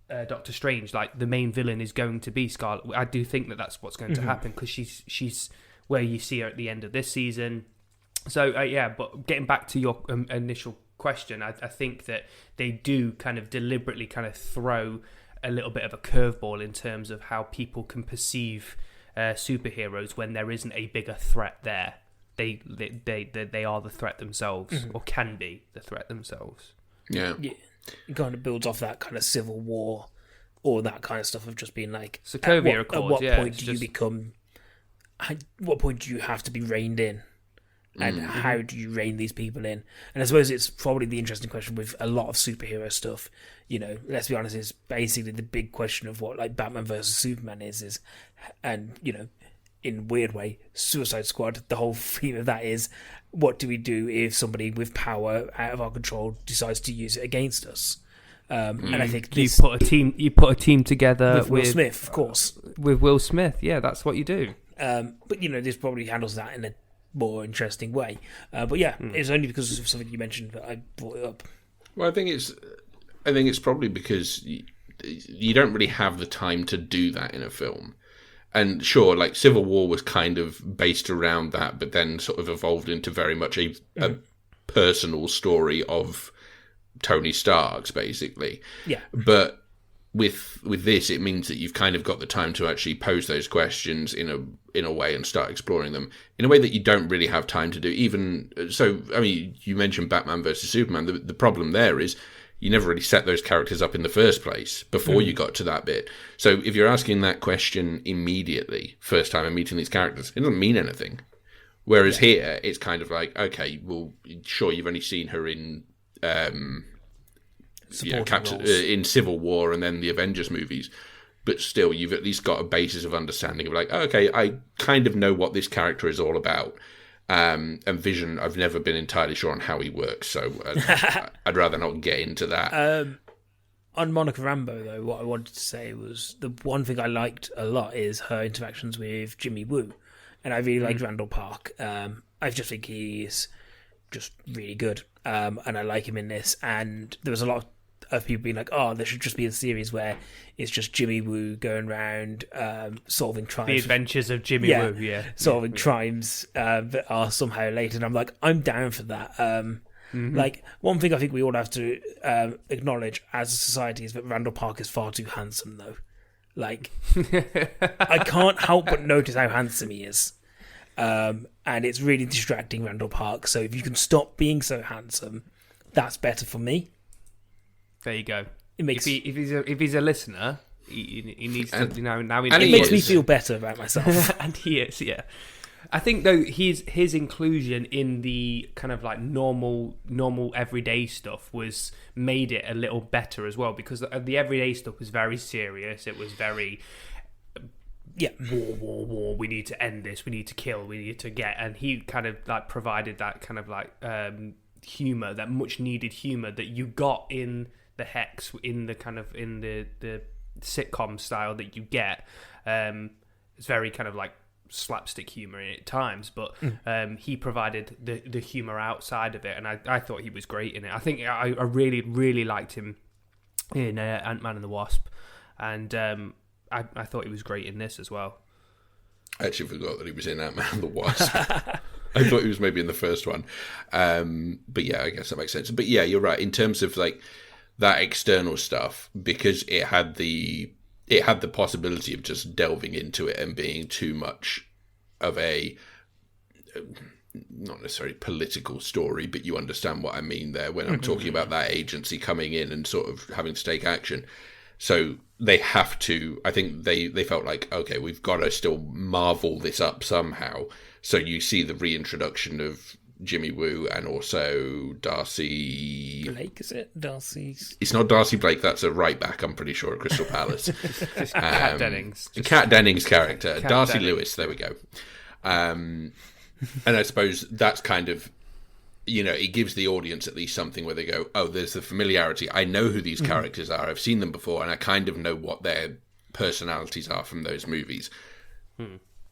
Doctor Strange, like, the main villain is going to be Scarlet. I do think that that's what's going to happen, because she's where you see her at the end of this season. So but getting back to your initial question, I think that they do kind of deliberately kind of throw a little bit of a curveball in terms of how people can perceive superheroes when there isn't a bigger threat there. They are the threat themselves, or can be the threat themselves.
Yeah.
It kind of builds off that kind of Civil War, or that kind of stuff of just being like,
Sokovia Accords.
At what point do you become? At what point do you have to be reined in? And how do you rein these people in? And I suppose it's probably the interesting question with a lot of superhero stuff. Let's be honest, it's basically the big question of what, like, Batman versus Superman is, and, in a weird way, Suicide Squad, the whole theme of that is, what do we do if somebody with power out of our control decides to use it against us? And I think
you put a team together
with Will Smith, of course.
With Will Smith, yeah, that's what you do.
But this probably handles that in a more interesting way. It's only because of something you mentioned that I brought it up.
Well, I think it's probably because you don't really have the time to do that in a film. And sure, like, Civil War was kind of based around that, but then sort of evolved into very much a personal story of Tony Stark's, basically.
Yeah.
But with this, it means that you've kind of got the time to actually pose those questions in a way and start exploring them in a way that you don't really have time to do. Even so, I mean, you mentioned Batman versus Superman. The problem there is you never really set those characters up in the first place before you got to that bit. So if you're asking that question immediately, first time I'm meeting these characters, it doesn't mean anything. Whereas here, it's kind of like, okay, well, sure, you've only seen her in in Civil War and then the Avengers movies, but still, you've at least got a basis of understanding of, like, okay, I kind of know what this character is all about. And Vision, I've never been entirely sure on how he works, so I'd rather not get into that.
On Monica Rambeau, though, what I wanted to say was the one thing I liked a lot is her interactions with Jimmy Woo, and I really liked Randall Park. I just think he's just really good, and I like him in this. And there was a lot of of people being like, oh, there should just be a series where it's just Jimmy Woo going around solving crimes.
The Adventures of Jimmy Woo,
solving crimes that are somehow related. I'm like, I'm down for that. Like, one thing I think we all have to acknowledge as a society is that Randall Park is far too handsome, though. Like, I can't help but notice how handsome he is. And it's really distracting Randall Park. So if you can stop being so handsome, that's better for me.
There you go.
It makes
if he's a listener, he needs to now.
It makes me feel better about myself.
And he is, yeah. I think though his inclusion in the kind of like normal everyday stuff made it a little better as well, because the everyday stuff was very serious. It was very war. We need to end this. We need to kill. We need to get. And he kind of like provided that kind of like humor, that much needed humor that you got in the Hex, in the kind of in the sitcom style that you get. It's very kind of like slapstick humor at times, but he provided the humor outside of it, and I thought he was great in it. I think I really liked him in Ant-Man and the Wasp, and I thought he was great in this as well.
I actually forgot that he was in Ant-Man and the Wasp. I thought he was maybe in the first one, but yeah, I guess that makes sense. But yeah, you're right in terms of like that external stuff, because it had the possibility of just delving into it and being too much of a, not necessarily political story, but you understand what I mean there when I'm talking about that agency coming in and sort of having to take action. So they have to, I think they felt like, okay, we've got to still marvel this up somehow. So you see the reintroduction of Jimmy Woo and also Darcy
Blake, is it? Darcy's...
It's not Darcy Blake, that's a right back, I'm pretty sure, at Crystal Palace.
Kat Dennings.
Kat Dennings' character.
Kat
Darcy
Dennings.
Lewis, there we go. And I suppose that's kind of, it gives the audience at least something where they go, oh, there's the familiarity. I know who these characters are. I've seen them before, and I kind of know what their personalities are from those movies.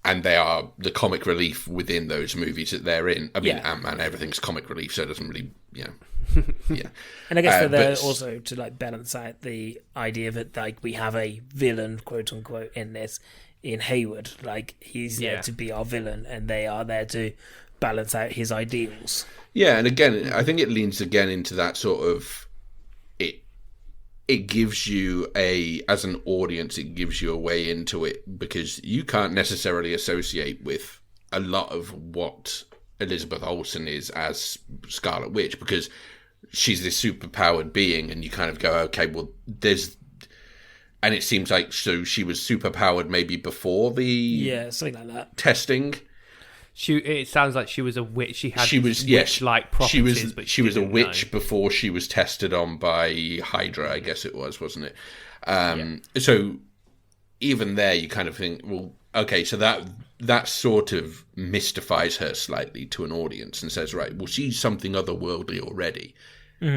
And they are the comic relief within those movies that they're in. I mean, Ant-Man, everything's comic relief, so it doesn't really, yeah.
And I guess they're there also to like balance out the idea that like we have a villain, quote unquote, in this, in Hayward. Like he's there to be our villain, and they are there to balance out his ideals.
Yeah, and again, I think it leans again into that sort of it gives you as an audience, it gives you a way into it, because you can't necessarily associate with a lot of what Elizabeth Olsen is as Scarlet Witch, because she's this super-powered being, and you kind of go, okay, well, and it seems like, so she was super-powered maybe before the
something like that
testing.
It sounds like she was a witch. She was
witch-like
properties,
she was a witch before she was tested on by Hydra, I guess it was, wasn't it? So even there, you kind of think, well, okay, so that sort of mystifies her slightly to an audience and says, right, well, she's something otherworldly already.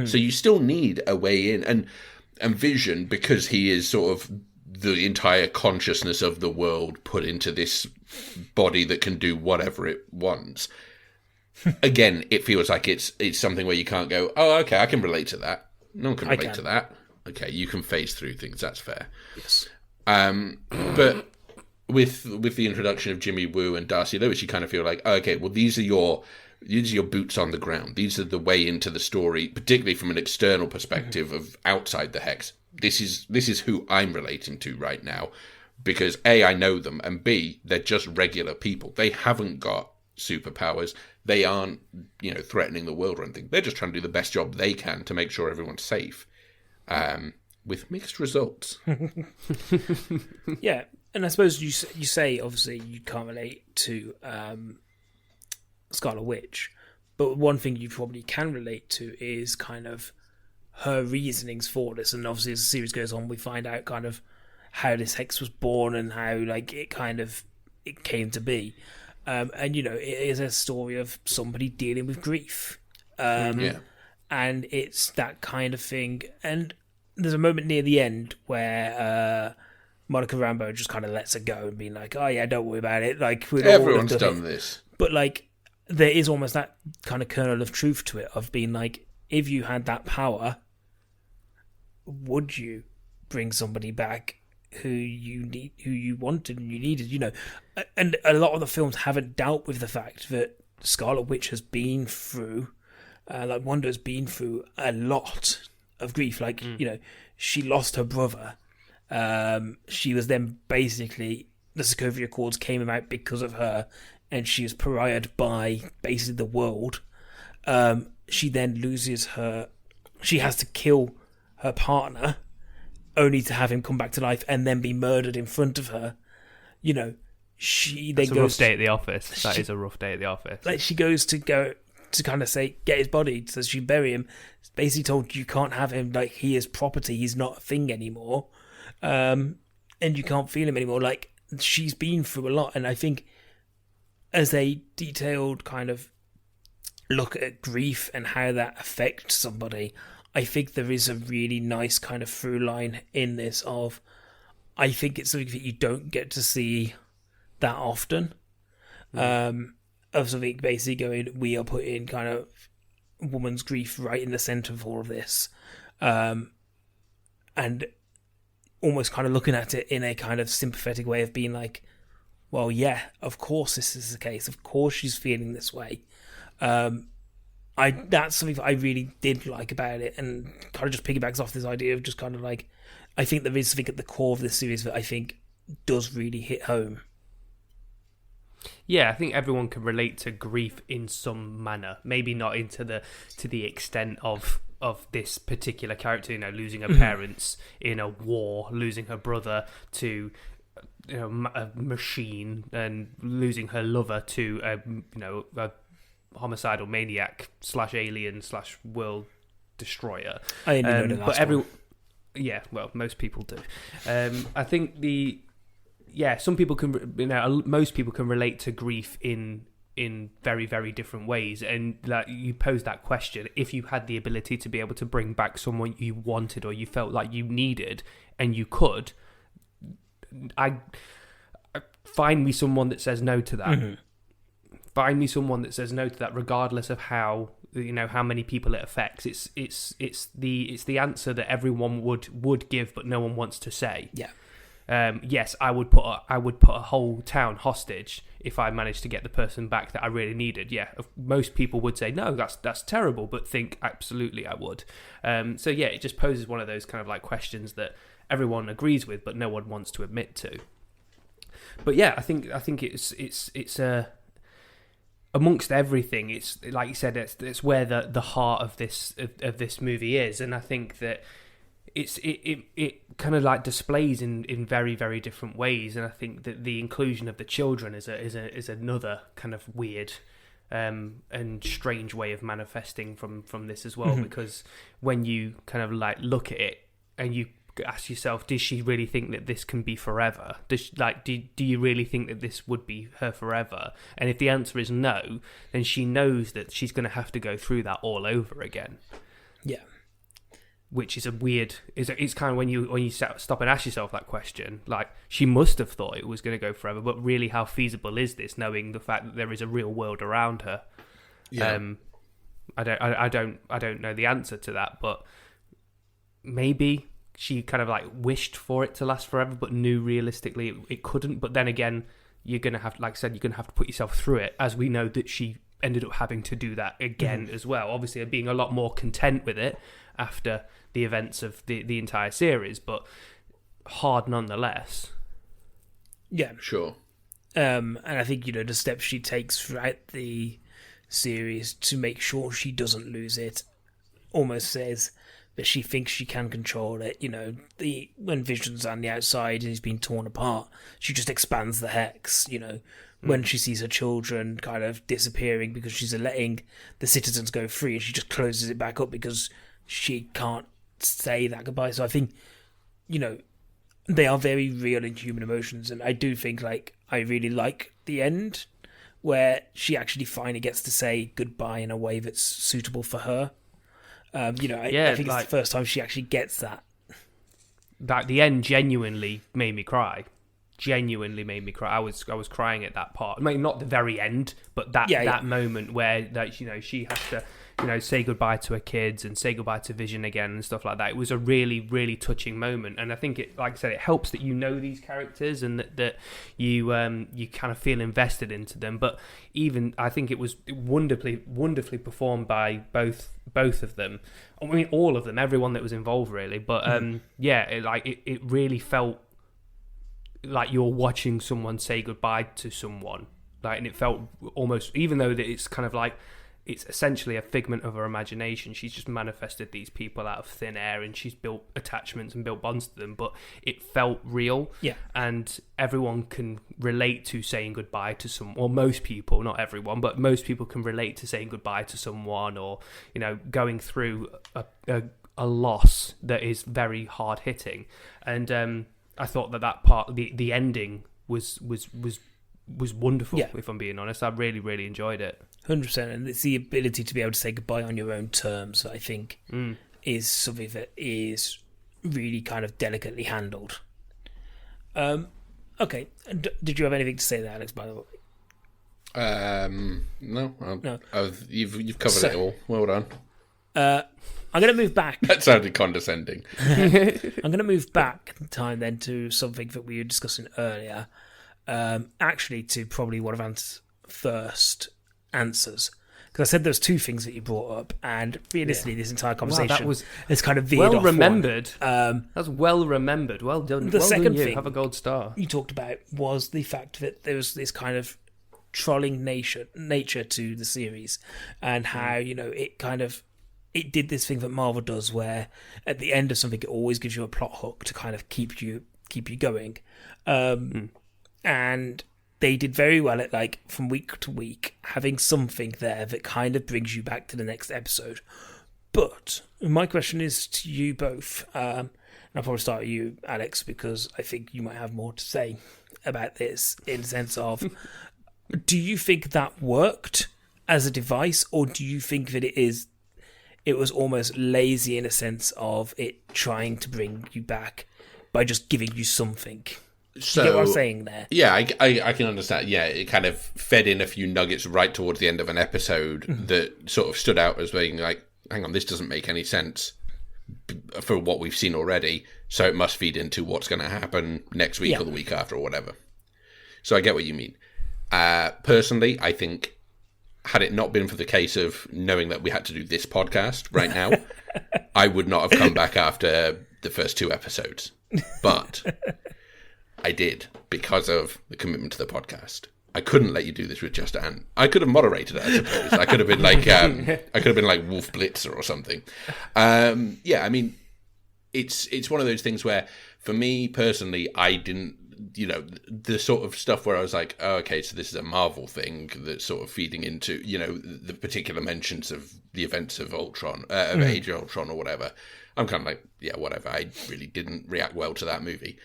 So you still need a way in, and Vision, because he is sort of the entire consciousness of the world put into this body that can do whatever it wants. Again, it feels like it's something where you can't go, oh, okay, I can relate to that. No one can relate to that. Okay, you can phase through things. That's fair.
Yes.
But with the introduction of Jimmy Woo and Darcy Lewis, you kind of feel like, oh, okay, well, these are your boots on the ground. These are the way into the story, particularly from an external perspective of outside the Hex. This is who I'm relating to right now, because A, I know them, and B, they're just regular people. They haven't got superpowers. They aren't, threatening the world or anything. They're just trying to do the best job they can to make sure everyone's safe, with mixed results.
Yeah, and I suppose you say, obviously, you can't relate to Scarlet Witch, but one thing you probably can relate to is kind of her reasonings for this, and obviously as the series goes on, we find out kind of how this Hex was born and how like it came to be, and it is a story of somebody dealing with grief, and it's that kind of thing. And there's a moment near the end where Monica Rambeau just kind of lets it go and being like, oh yeah, don't worry about it, like
everyone's done this,
but like there is almost that kind of kernel of truth to it, of being like, if you had that power, would you bring somebody back who you wanted and you needed, and a lot of the films haven't dealt with the fact that Scarlet Witch has been through, like Wanda has been through a lot of grief. Like, she lost her brother. She was then basically, the Sokovia Accords came about because of her, and she was pariahed by basically the world. She then loses she has to kill her partner only to have him come back to life and then be murdered in front of her.
That's a rough day at the office. That is a rough day at the office.
Like, she goes to kind of say, get his body, so she bury him. It's basically told, you can't have him, like, he is property, he's not a thing anymore. And you can't feel him anymore. Like, she's been through a lot, and I think as a detailed kind of look at grief and how that affects somebody, I think there is a really nice kind of through line in this of, I think it's something that you don't get to see that often. Of something basically going, we are putting kind of woman's grief right in the centre of all of this. And almost kind of looking at it in a kind of sympathetic way of being like, well, yeah, of course this is the case. Of course she's feeling this way. That's something that I really did like about it, and kind of just piggybacks off this idea of just kind of like, I think there is something at the core of this series that I think does really hit home.
Yeah, I think everyone can relate to grief in some manner. Maybe not to the extent of this particular character, losing her parents in a war, losing her brother to a machine, and losing her lover to a homicidal maniac / alien / world destroyer.
I only know the last one.
Yeah, well, most people do. I think some people can, most people can relate to grief in very, very different ways. And like, you pose that question, if you had the ability to be able to bring back someone you wanted or you felt like you needed, and you could, I find me someone that says no to that. Mm-hmm. Find me someone that says no to that, regardless of how many people it affects. It's the answer that everyone would give, but no one wants to say.
Yeah.
Yes, I would put a whole town hostage if I managed to get the person back that I really needed. Yeah, most people would say no, that's terrible, but think absolutely I would. So yeah, it just poses one of those kind of like questions that everyone agrees with, but no one wants to admit to. But yeah, I think it's amongst everything. It's like you said, it's where the heart of this movie is, and I think that it kind of like displays in very, very different ways, and I think that the inclusion of the children is another kind of weird and strange way of manifesting from this as well. Mm-hmm. Because when you kind of like look at it and you ask yourself, does she really think that this can be forever? Do you really think that this would be her forever? And if the answer is no, then she knows that she's going to have to go through that all over again.
Yeah.
Which is a weird. It's kind of when you stop and ask yourself that question, like, she must have thought it was going to go forever, but really, how feasible is this, knowing the fact that there is a real world around her? Yeah. I don't know the answer to that, but maybe she kind of like wished for it to last forever, but knew realistically it couldn't. But then again, you're gonna have, like I said, you're gonna have to put yourself through it, as we know that she ended up having to do that again as well. Obviously, being a lot more content with it after the events of the entire series, but hard nonetheless.
Yeah,
sure.
And I think the steps she takes throughout the series to make sure she doesn't lose it almost says that she thinks she can control it. When Vision's on the outside and he's been torn apart, she just expands the hex. When she sees her children kind of disappearing because she's letting the citizens go free, and she just closes it back up because she can't say that goodbye. So I think, they are very real and human emotions, and I do think, like, I really like the end where she actually finally gets to say goodbye in a way that's suitable for her. I think it's the first time she actually gets that.
That the end genuinely made me cry. I was crying at that part. I mean, not the very end, but that moment where, like, she has to say goodbye to her kids and say goodbye to Vision again and stuff like that. It was a really, really touching moment, and I think it, like I said, it helps that you know these characters and that you kind of feel invested into them. But even I think it was wonderfully performed by both of them. I mean, all of them, everyone that was involved, really. But it really felt like you're watching someone say goodbye to someone. Like, and it felt almost, even though that it's kind of like, it's essentially a figment of her imagination. She's just manifested these people out of thin air, and she's built attachments and built bonds to them. But it felt real, and everyone can relate to saying goodbye to someone. Or most people, not everyone, but most people can relate to saying goodbye to someone, or going through a loss that is very hard hitting. And I thought that part, the ending was wonderful. If I'm being honest, I really, really enjoyed it.
100%, and it's the ability to be able to say goodbye on your own terms that I think is something that is really kind of delicately handled. Okay, did you have anything to say there, Alex, by the way?
No. You've covered it all. Well done.
I'm going to move back.
That sounded condescending.
I'm going to move back in time then to something that we were discussing earlier. Actually, to probably one of Ant's first answers, because I said there's two things that you brought up, and realistically, this entire conversation is kind of veered
well
off
remembered.
That's
well remembered. Well done.
The second
thing
thing
have a gold star
you talked about was the fact that there was this kind of trolling nature to the series, and how it did this thing that Marvel does, where at the end of something, it always gives you a plot hook to kind of keep you going. And they did very well at, like, from week to week, having something there that kind of brings you back to the next episode. But my question is to you both, and I'll probably start with you, Alex, because I think you might have more to say about this, in the sense of, do you think that worked as a device, or do you think that it was almost lazy in a sense of it trying to bring you back by just giving you something?
So,
you get what I'm saying there?
Yeah, I can understand. Yeah, it kind of fed in a few nuggets right towards the end of an episode that sort of stood out as being like, hang on, this doesn't make any sense for what we've seen already, so it must feed into what's going to happen next week or the week after or whatever. So I get what you mean. Personally, I think, had it not been for the case of knowing that we had to do this podcast right now, I would not have come back after the first two episodes. But I did, because of the commitment to the podcast. I couldn't let you do this with just Ant. I could have moderated it, I suppose. I could have been like Wolf Blitzer or something. I mean, it's one of those things where, for me personally, I didn't, the sort of stuff where I was like, oh, okay, so this is a Marvel thing that's sort of feeding into, the particular mentions of the events of Ultron, of Age of Ultron or whatever. I'm kind of like, yeah, whatever. I really didn't react well to that movie.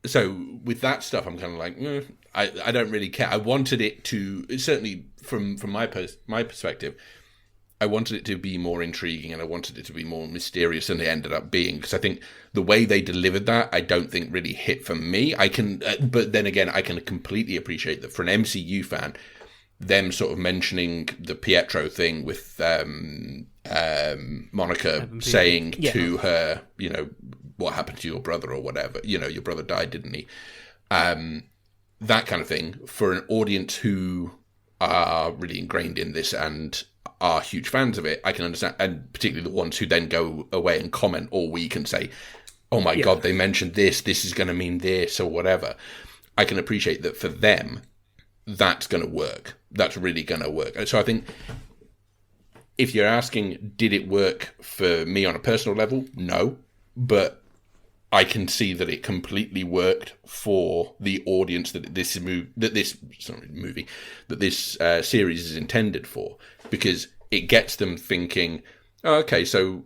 So with that stuff, I'm kind of like, I don't really care. I wanted it to, certainly from my perspective, I wanted it to be more intriguing, and I wanted it to be more mysterious than it ended up being, because I think the way they delivered that, I don't think really hit for me. But then again, I can completely appreciate that for an MCU fan, them sort of mentioning the Pietro thing with Monica saying to her, what happened to your brother or whatever, your brother died, didn't he? That kind of thing, for an audience who are really ingrained in this and are huge fans of it, I can understand, and particularly the ones who then go away and comment all week and say, oh my God, they mentioned this is going to mean this or whatever. I can appreciate that for them, that's going to work. That's really going to work. So I think, if you're asking, did it work for me on a personal level? No. But I can see that it completely worked for the audience that this series is intended for, because it gets them thinking, oh, okay, so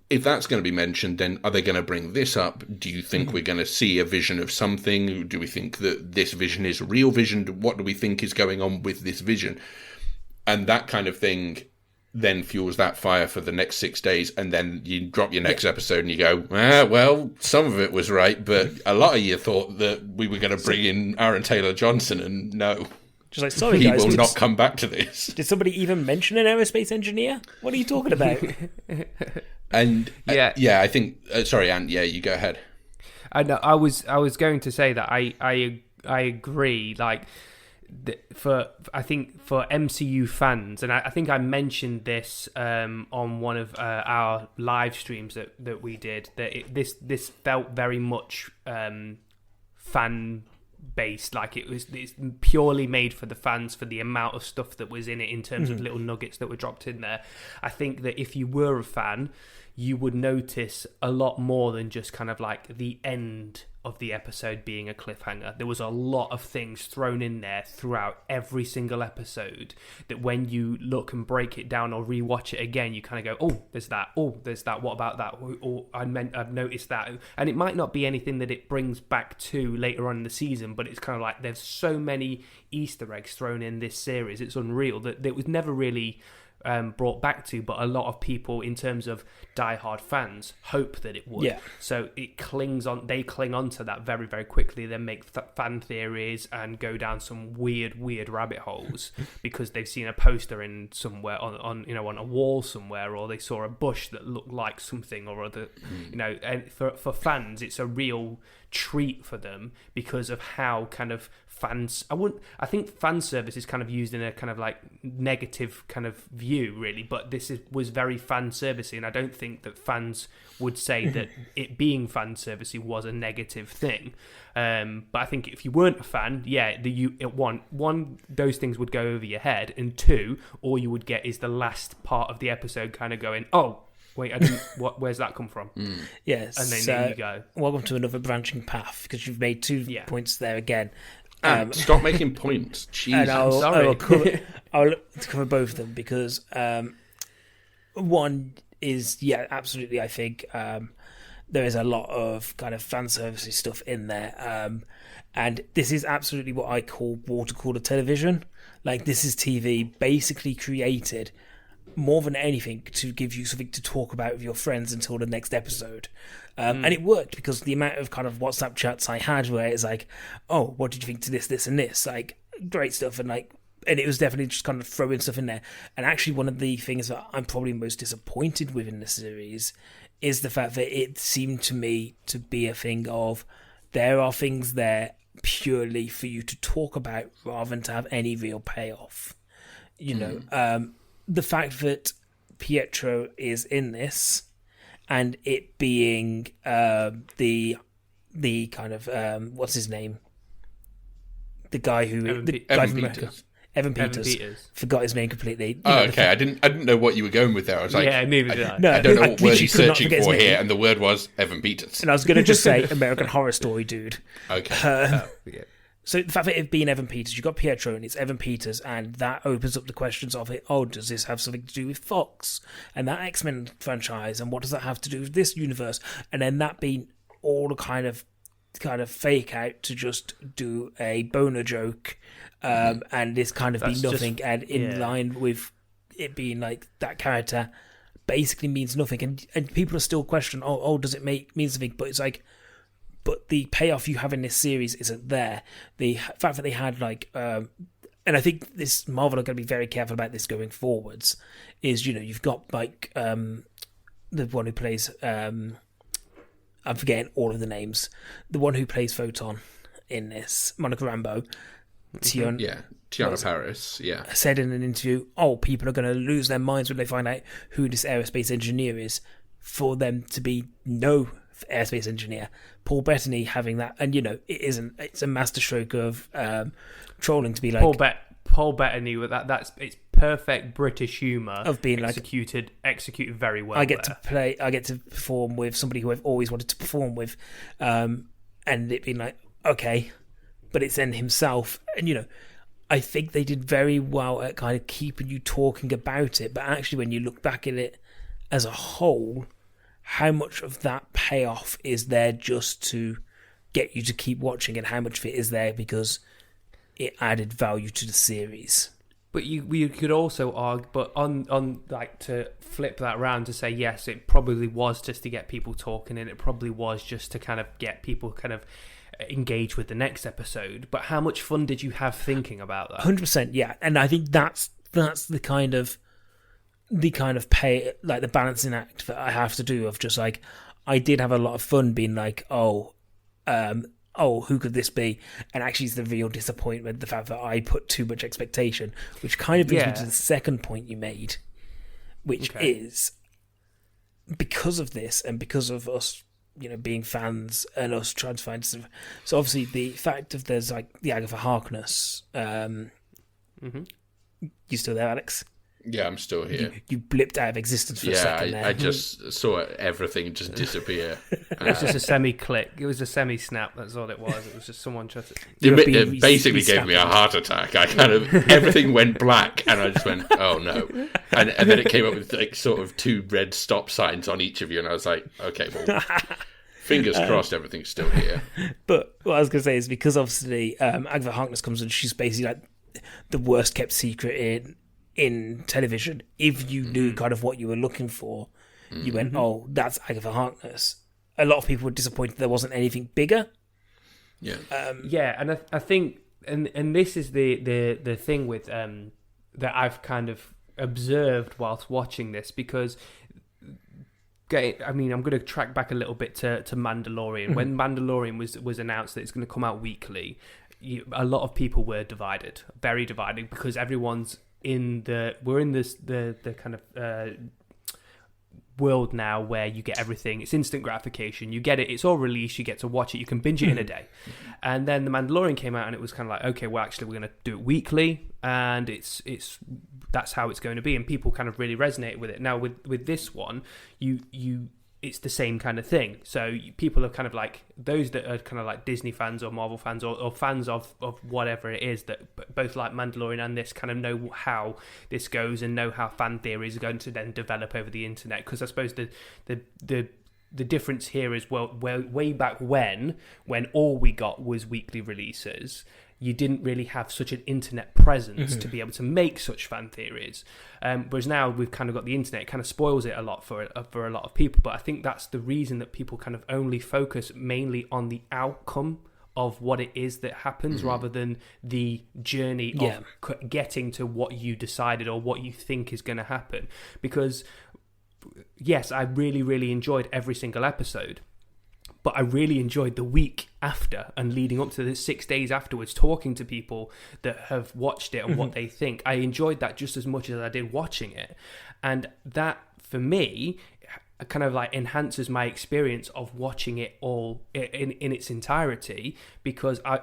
if that's going to be mentioned, then are they going to bring this up? Do you think we're going to see a vision of something? Do we think that this vision is a real vision? What do we think is going on with this vision? And that kind of thing then fuels that fire for the next 6 days, and then you drop your next episode and you go, well, some of it was right, but a lot of you thought that we were going to bring in Aaron Taylor-Johnson, and no.
Just like, sorry
He
guys,
will not come back to this.
did somebody even mention an aerospace engineer? What are you talking about?
And
Yeah.
I think. Sorry, Ant. Yeah, you go ahead.
I was going to say that I agree. Like, for MCU fans, and I think I mentioned this on one of our live streams that we did, that this felt very much fan based. Like it's purely made for the fans, for the amount of stuff that was in it in terms of little nuggets that were dropped in there. I think that if you were a fan, you would notice a lot more than just kind of like the end of the episode being a cliffhanger. There was a lot of things thrown in there throughout every single episode that when you look and break it down or rewatch it again, you kind of go, oh, there's that. Oh, there's that. What about that? Or I've noticed that. And it might not be anything that it brings back to later on in the season, but it's kind of like there's so many Easter eggs thrown in this series. It's unreal that it was never really brought back to, but a lot of people, in terms of diehard fans, hope that it would.
Yeah.
So they cling on to that very, very quickly, then make fan theories and go down some weird rabbit holes because they've seen a poster in somewhere on a wall somewhere, or they saw a bush that looked like something or other. And for fans, it's a real treat for them because of how kind of fans. I think fan service is kind of used in a kind of like negative kind of view, really, but was very fan servicey, and I don't think that fans would say that it being fan servicey was a negative thing. But I think if you weren't a fan, one, those things would go over your head, and two, all you would get is the last part of the episode kind of going, oh, wait, I didn't. Where's that come from?
Yes.
And then there you go.
Welcome to another branching path, because you've made 2 points there again.
Stop making points. Jesus.
And I'll cover both of them, because one is, absolutely, I think there is a lot of kind of fan servicey stuff in there. And this is absolutely what I call water cooler television. Like, this is TV basically created more than anything to give you something to talk about with your friends until the next episode. And it worked, because the amount of kind of WhatsApp chats I had where it's like, oh, what did you think to this, and this? Like, great stuff. And it was definitely just kind of throwing stuff in there. And actually, one of the things that I'm probably most disappointed with in the series is the fact that it seemed to me to be a thing of, there are things there purely for you to talk about rather than to have any real payoff. The fact that Pietro is in this, and it being the kind of what's his name, the guy who Evan Peters. Forgot his name completely.
Okay. I didn't know what you were going with there. I was like,
yeah, neither did I.
No,
I don't know what word
you
he's searching for here, and the word was Evan Peters.
And I was going to just say American Horror Story dude.
Okay.
So the fact that it being Evan Peters, you've got Pietro and it's Evan Peters, and that opens up the questions of it. Oh, does this have something to do with Fox and that X-Men franchise, and what does that have to do with this universe? And then that being all the kind of fake out to just do a boner joke, and this kind of be nothing, and in line with it being like that character basically means nothing, and people are still questioning, oh, does it mean something? But it's like, but the payoff you have in this series isn't there. The fact that they had and I think this Marvel are going to be very careful about this going forwards, is, you've got the one who plays, I'm forgetting all of the names, the one who plays Photon in this, Monica Rambeau,
Tiana Paris,
said in an interview, people are going to lose their minds when they find out who this aerospace engineer is, for them to be no aerospace engineer. Paul Bettany having that, and it's a masterstroke of trolling to be like
Paul Bettany with that. It's perfect British humour
of being
executed very well.
I get to perform with somebody who I've always wanted to perform with, and it being like, okay, but it's then himself, and I think they did very well at kind of keeping you talking about it, but actually when you look back at it as a whole, how much of that payoff is there just to get you to keep watching, and how much of it is there because it added value to the series?
But you could also argue, but on like, to flip that around to say, yes, it probably was just to get people talking, and it probably was just to kind of get people kind of engage with the next episode, but how much fun did you have thinking about that?
100%, yeah. And I think that's the kind of pay, like the balancing act that I have to do of just like, I did have a lot of fun being like, who could this be? And actually it's the real disappointment, the fact that I put too much expectation, which kind of brings me to the second point you made, which is because of this and because of us, being fans and us trying to find stuff. So obviously the fact of there's like the Agatha Harkness. You still there, Alex?
Yeah, I'm still here.
You blipped out of existence for a second there.
I just saw everything just disappear.
It was just a semi-click. It was a semi-snap. That's all it was. It was just someone trying to...
It basically gave me a heart attack. I kind of... Everything went black, and I just went, oh, no. And then it came up with, like, sort of 2 red stop signs on each of you, and I was like, okay, well... Fingers crossed everything's still here.
But what I was going to say is because, obviously, Agatha Harkness comes and she's basically, like, the worst-kept secret in television. If you knew kind of what you were looking for, you went, oh, that's Agatha Harkness. A lot of people were disappointed there wasn't anything bigger.
Yeah.
And I think, and this is the thing with that I've kind of observed whilst watching this, because I'm going to track back a little bit to Mandalorian. When Mandalorian was announced that it's going to come out weekly, a lot of people were divided, very divided, because everyone's we're in the kind of world now where you get everything. It's instant gratification. You get it. It's all released. You get to watch it. You can binge it in a day. And then The Mandalorian came out, and it was kind of like, okay, well, actually, we're going to do it weekly, and that's how it's going to be. And people kind of really resonated with it. Now, with this one, it's the same kind of thing. So people are kind of like, those that are kind of like Disney fans or Marvel fans or fans of whatever it is, that both like Mandalorian and this kind of know how this goes and know how fan theories are going to then develop over the internet. Because I suppose the difference here is, well, way back when all we got was weekly releases, you didn't really have such an internet presence to be able to make such fan theories. Whereas now we've kind of got the internet, it kind of spoils it a lot for a lot of people. But I think that's the reason that people kind of only focus mainly on the outcome of what it is that happens rather than the journey of getting to what you decided or what you think is going to happen. Because, yes, I really, really enjoyed every single episode. But I really enjoyed the week after and leading up to the 6 days afterwards, talking to people that have watched it and what they think. I enjoyed that just as much as I did watching it. And that, for me, kind of like enhances my experience of watching it all in its entirety, because I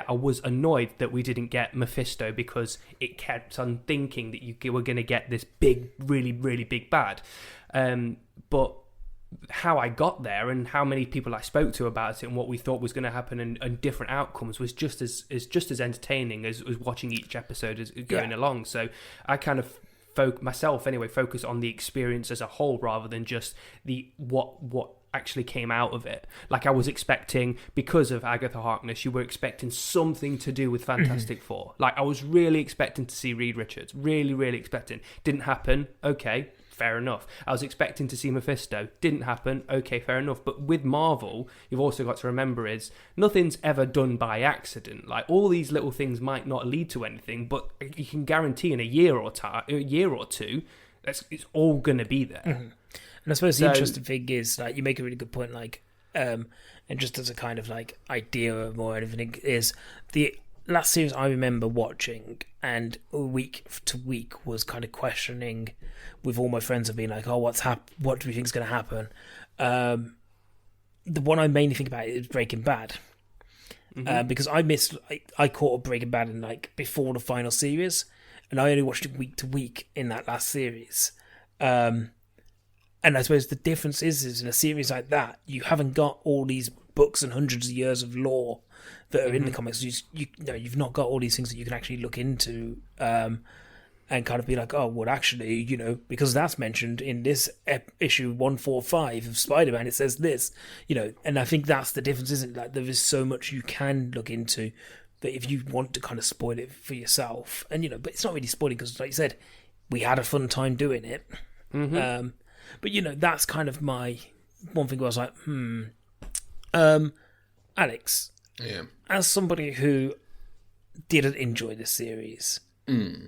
was annoyed that we didn't get Mephisto, because it kept on thinking that you were going to get this big, really, really big bad. But how I got there and how many people I spoke to about it and what we thought was going to happen and different outcomes was just as entertaining as watching each episode as going along. So I kind of focus on the experience as a whole rather than just the what actually came out of it. Like I was expecting, because of Agatha Harkness, you were expecting something to do with Fantastic Four. Like I was really expecting to see Reed Richards, really, really expecting. Didn't happen. Okay, fair enough. I was expecting to see Mephisto. Didn't happen. Okay, fair enough. But with Marvel, you've also got to remember is nothing's ever done by accident. Like all these little things might not lead to anything, but you can guarantee in a year or two, it's all going to be there.
And I suppose the interesting thing is, like, you make a really good point, like, and just as a kind of like idea or more anything, is the last series I remember watching and week to week was kind of questioning with all my friends of being like, oh, what do we think is going to happen? The one I mainly think about is Breaking Bad. Because I caught Breaking Bad in like before the final series, and I only watched it week to week in that last series. And I suppose the difference is in a series like that, you haven't got all these books and hundreds of years of lore that are in the comics. You've not got all these things that you can actually look into and kind of be like, oh, well, actually, because that's mentioned in this issue 145 of Spider-Man, it says this, and I think that's the difference, isn't it? Like, there is so much you can look into that if you want to kind of spoil it for yourself, and, but it's not really spoiling because, like you said, we had a fun time doing it. But, that's kind of my one thing where I was like, Alex,
Yeah.
As somebody who didn't enjoy this series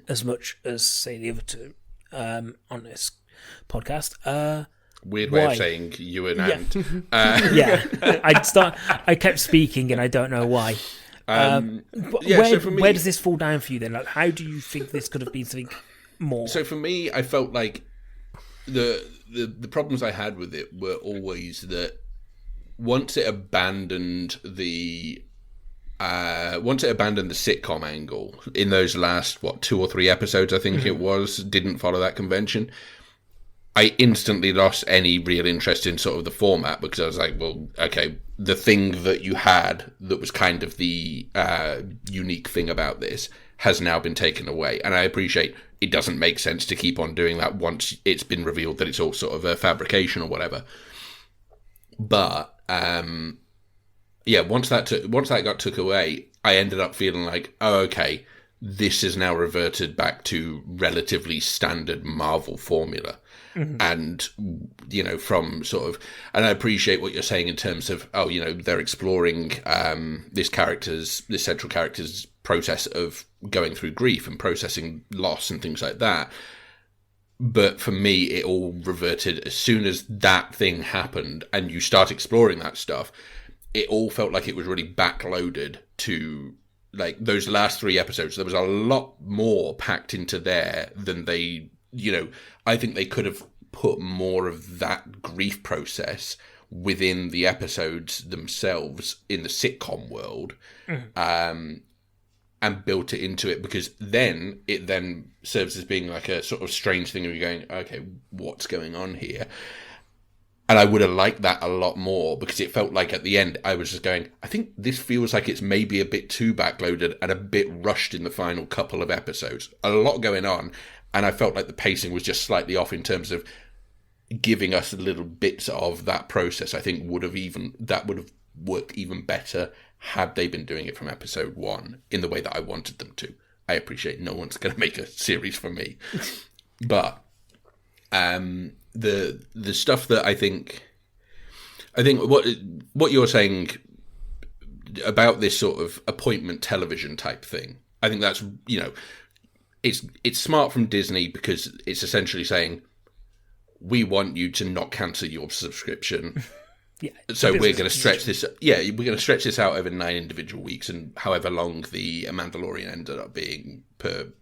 as much as, say, the other two on this podcast,
Weird way
why?
of saying you and
Yeah.
Ant.
Yeah, I kept speaking and I don't know why. Where does this fall down for you then? Like, how do you think this could have been something more?
So for me, I felt like the problems I had with it were always that once it abandoned the sitcom angle in those last 2 or 3 episodes, I think it was, didn't follow that convention, I instantly lost any real interest in sort of the format, because I was like, well, okay, the thing that you had that was kind of the unique thing about this has now been taken away. And I appreciate it doesn't make sense to keep on doing that once it's been revealed that it's all sort of a fabrication or whatever. But once that got took away, I ended up feeling like, oh, okay, this has now reverted back to relatively standard Marvel formula. And, from sort of, and I appreciate what you're saying in terms of, they're exploring this central character's process of going through grief and processing loss and things like that. But for me, it all reverted as soon as that thing happened and you start exploring that stuff. It all felt like it was really backloaded to, like, those last 3 episodes. There was a lot more packed into there than they, I think they could have put more of that grief process within the episodes themselves in the sitcom world, and built it into it, because then it serves as being like a sort of strange thing of you going, okay, what's going on here? And I would have liked that a lot more, because it felt like at the end I was just going, I think this feels like it's maybe a bit too backloaded and a bit rushed in the final couple of episodes. A lot going on, and I felt like the pacing was just slightly off in terms of giving us little bits of that process. I think would have worked even better had they been doing it from episode 1 in the way that I wanted them to. I appreciate no one's going to make a series for me, but the stuff that I think what you're saying about this sort of appointment television type thing, I think that's, it's smart from Disney, because it's essentially saying, we want you to not cancel your subscription.
Yeah.
So we're going to stretch this. Yeah, we're going to stretch this out over 9 individual weeks, and however long the Mandalorian ended up being per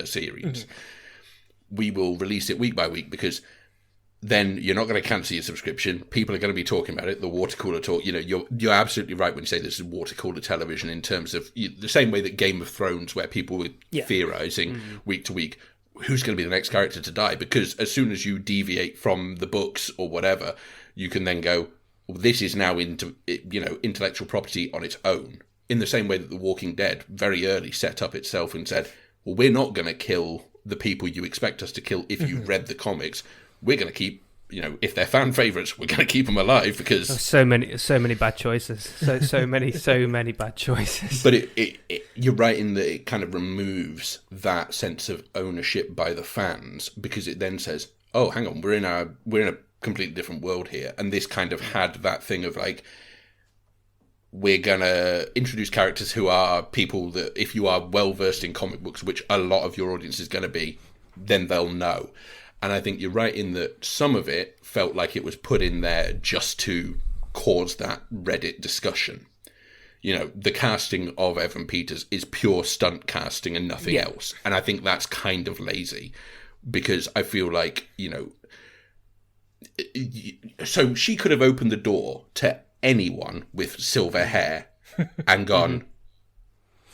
series. We will release it week by week, because then you're not going to cancel your subscription. People are going to be talking about it. The water cooler talk. You're absolutely right when you say this is water cooler television, in terms of the same way that Game of Thrones, where people were theorizing week to week, who's going to be the next character to die? Because as soon as you deviate from the books or whatever, you can then go, well, this is now into intellectual property on its own. In the same way that The Walking Dead very early set up itself and said, well, we're not going to kill the people you expect us to kill if you read the comics. We're going to keep, if they're fan favorites, we're going to keep them alive, because
so many bad choices. So many bad choices.
But you're right in that it kind of removes that sense of ownership by the fans, because it then says, oh, hang on, we're in a completely different world here. And this kind of had that thing of like, we're going to introduce characters who are people that, if you are well versed in comic books, which a lot of your audience is going to be, then they'll know. And I think you're right in that some of it felt like it was put in there just to cause that Reddit discussion. The casting of Evan Peters is pure stunt casting and nothing else. And I think that's kind of lazy, because I feel like, so she could have opened the door to anyone with silver hair and gone,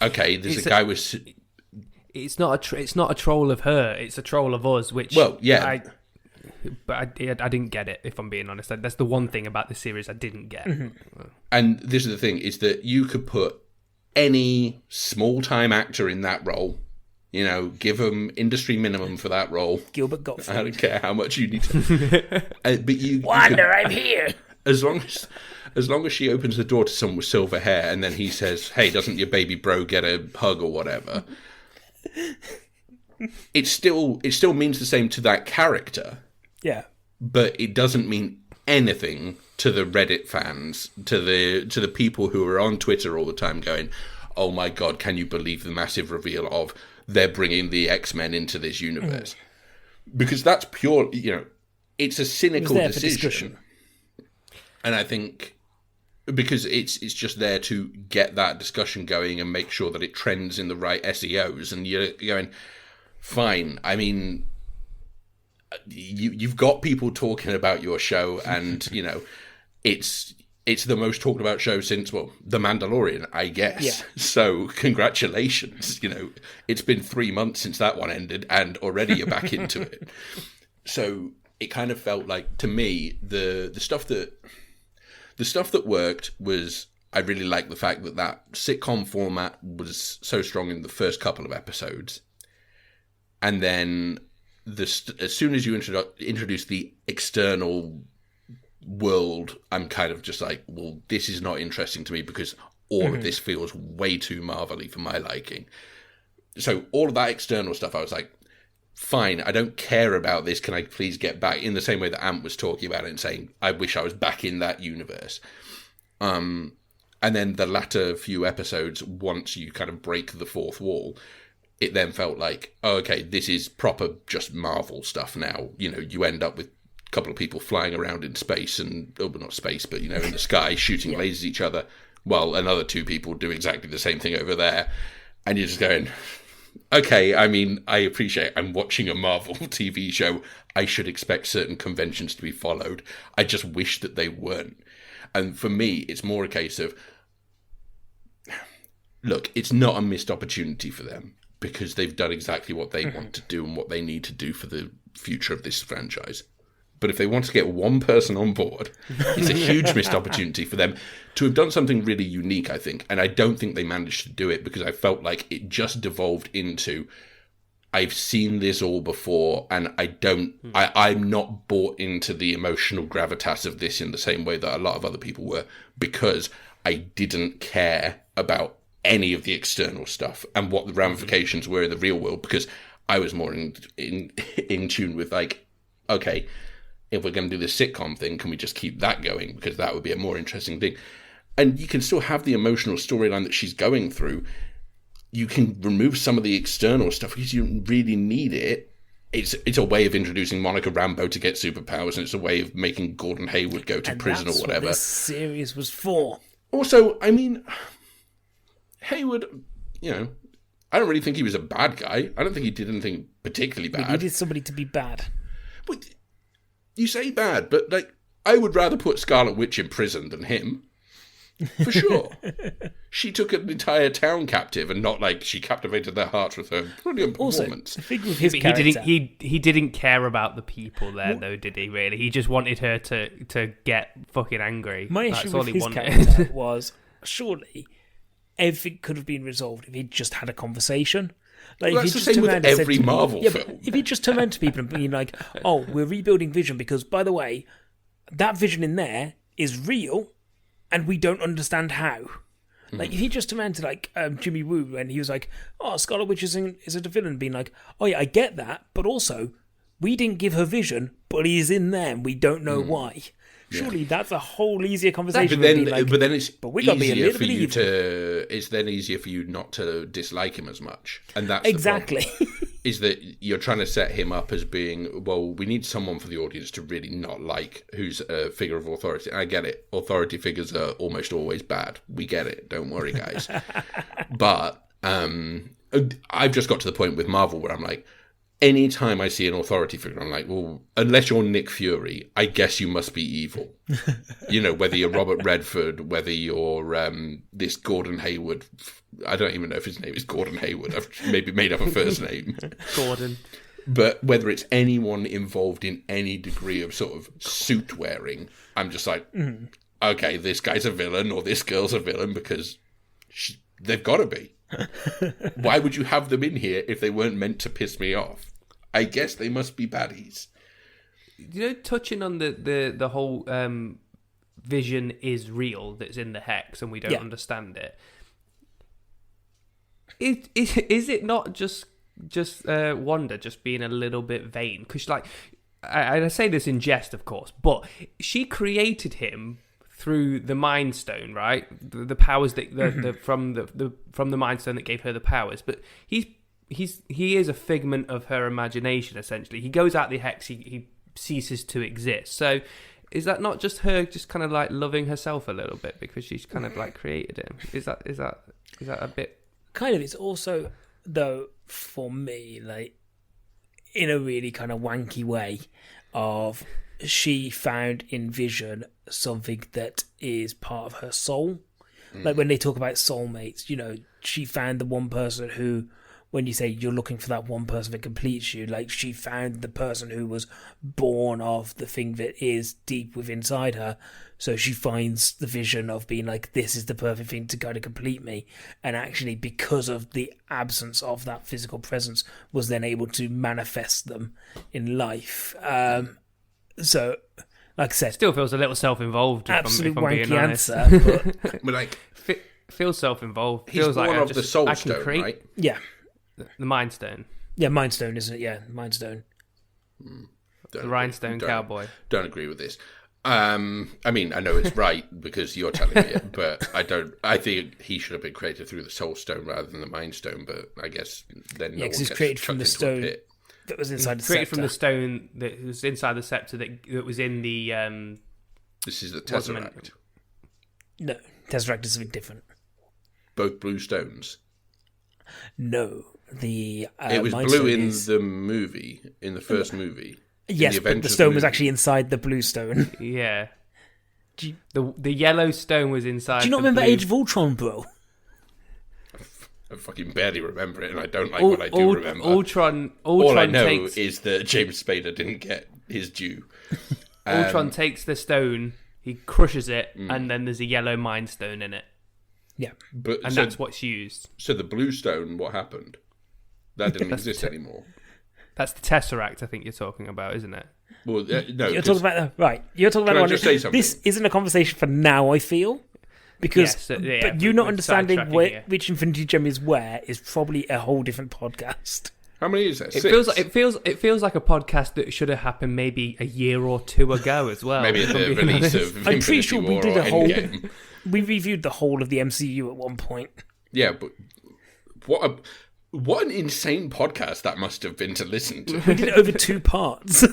okay, there's a guy with...
It's not a troll of her. It's a troll of us. Which,
well, yeah,
I didn't get it. If I'm being honest, that's the one thing about this series I didn't get.
And this is the thing: is that you could put any small-time actor in that role. Give them industry minimum for that role.
Gilbert Gottfried.
I don't care how much you need to. But
Wanda, I'm here.
As long as she opens the door to someone with silver hair, and then he says, "Hey, doesn't your baby bro get a hug or whatever?" It still means the same to that character.
Yeah.
But it doesn't mean anything to the Reddit fans, to the people who are on Twitter all the time going, "Oh my God, can you believe the massive reveal of they're bringing the X-Men into this universe?" Because that's pure, it's a cynical decision. And I think because it's just there to get that discussion going and make sure that it trends in the right SEOs, and you're going, fine. I mean, you've got people talking about your show, and it's the most talked about show since The Mandalorian, I guess. Yeah. So congratulations. It's been 3 months since that one ended, and already you're back into it. So it kind of felt like, to me, the stuff that worked was, I really liked the fact that sitcom format was so strong in the first couple of episodes, and then as soon as you introduce the external world, I'm kind of just like, well, this is not interesting to me because all of this feels way too Marvel-y for my liking. So all of that external stuff, I was like, fine, I don't care about this. Can I please get back? In the same way that Ant was talking about it and saying, I wish I was back in that universe. And then the latter few episodes, once you kind of break the fourth wall, it then felt like, oh, okay, this is proper just Marvel stuff now. You end up with a couple of people flying around in space and, not space, but, in the sky shooting lasers at each other, while another two people do exactly the same thing over there. And you're just going, okay, I mean, I appreciate I'm watching a Marvel TV show. I should expect certain conventions to be followed. I just wish that they weren't. And for me, it's more a case of, look, it's not a missed opportunity for them because they've done exactly what they want to do and what they need to do for the future of this franchise. But if they want to get one person on board, it's a huge missed opportunity for them to have done something really unique, I think. And I don't think they managed to do it because I felt like it just devolved into, I've seen this all before, and I'm not bought into the emotional gravitas of this in the same way that a lot of other people were, because I didn't care about any of the external stuff and what the ramifications were in the real world, because I was more in tune with, like, okay, if we're going to do this sitcom thing, can we just keep that going? Because that would be a more interesting thing. And you can still have the emotional storyline that she's going through. You can remove some of the external stuff because you don't really need it. It's a way of introducing Monica Rambeau to get superpowers, and it's a way of making Gordon Hayward go to prison or whatever.
That's what this series was for.
Also, I mean, Hayward, I don't really think he was a bad guy. I don't think he did anything particularly bad.
We needed somebody to be bad.
But you say bad, but, like, I would rather put Scarlet Witch in prison than him. For sure. She took an entire town captive, and not like she captivated their hearts with her brilliant performance.
Also, with his character,
he didn't care about the people there, though, did he? Really, he just wanted her to get fucking angry.
My issue with his character was, surely everything could have been resolved if he'd just had a conversation. Like,
well, that's the same with every Marvel film.
If he'd just turned around to people and been like, "Oh, we're rebuilding Vision because, by the way, that Vision in there is real." And we don't understand how. Like, if he just turned around to, like, Jimmy Woo, and he was like, oh, Scarlet Witch is a villain, being like, oh, yeah, I get that, but also, we didn't give her vision, but he's in there, and we don't know why. Surely that's a whole easier conversation.
But then it's
easier
for you it's then easier for you not to dislike him as much. And that's
exactly.
The problem, is that you're trying to set him up as being, well, we need someone for the audience to really not like who's a figure of authority. And I get it. Authority figures are almost always bad. We get it. Don't worry, guys. But I've just got to the point with Marvel where I'm like, anytime I see an authority figure, I'm like, well, unless you're Nick Fury, I guess you must be evil. Whether you're Robert Redford, whether you're this Gordon Hayward. I don't even know if his name is Gordon Hayward. I've maybe made up a first name.
Gordon.
But whether it's anyone involved in any degree of sort of suit wearing, I'm just like, okay, this guy's a villain or this girl's a villain because they've got to be. Why would you have them in here if they weren't meant to piss me off? I guess they must be baddies.
Touching on the whole Vision is real that's in the Hex and we don't understand it. Is it not just Wanda just being a little bit vain? Because, like, I say this in jest, of course, but she created him through the Mind Stone, right? The powers that from the Mind Stone that gave her the powers. But he is a figment of her imagination. Essentially, he goes out the hex. He ceases to exist. So, is that not just her, just kind of like loving herself a little bit because she's kind of like created him? Is that a bit?
Kind of. It's also, though, for me, like, in a really kind of wanky way, of she found in Vision something that is part of her soul. Like when they talk about soulmates, you know, she found the one person who, when you say you're looking for that one person that completes you, like she found the person who was born of the thing that is deep within inside her. So she finds the Vision of being like, this is the perfect thing to kind of complete me. And actually, because of the absence of that physical presence, was then able to manifest them in life. So, like I said,
still feels a little self-involved.
Absolute
if I'm being
wanky
honest.
answer. But
But like,
feels self-involved.
he's
Feels
born
like
of the Soul Stone,
create
right?
yeah.
the Mind Stone,
Yeah, Mind Stone, isn't it? Yeah, Mind Stone.
the Rhinestone Cowboy.
Don't agree with this. I mean, I know it's right because you're telling me it, but I don't. I think he should have been created through the Soul Stone rather than the Mind Stone. But I guess then
Yeah, because he's created from the stone that was inside the
Created
scepter.
from the stone that was inside the scepter that was in the.
This is the
Wasn't
Tesseract.
No, Tesseract is something different.
Both blue stones.
No, the
It was
Mind
blue
Stone
in
is...
the movie, in the first movie.
Yes,
the
but the
Avengers
stone was
movie.
actually inside the blue stone.
Yeah.
Do
The yellow stone was inside.
Do you not
the
remember
blue...
Age of Ultron, bro?
I fucking barely remember it, and I don't like what I do remember.
Ultron
All I know
takes,
is that James Spader didn't get his due.
Ultron takes the stone, he crushes it, and then there's a yellow Mind Stone in it,
Yeah.
But
and that's what's used.
So the blue stone, what happened? That didn't exist anymore.
That's the Tesseract, I think you're talking about, isn't it?
Well, no.
You're talking about right. You're talking
Can
about
I just say something?
This isn't a conversation for now. I feel because,
Yes, yeah,
but you not
we're
understanding
sidetracking here.
which Infinity Gem is where is probably a whole different podcast.
How many is there?
It
Six?
feels like a podcast that should have happened maybe a year or two ago as well.
Maybe at the release of
I'm
Infinity
pretty sure we
War
did
or
a whole.
Endgame.
We reviewed the whole of the MCU at one point.
Yeah, but what an insane podcast that must have been to listen to.
We did it over 2 parts.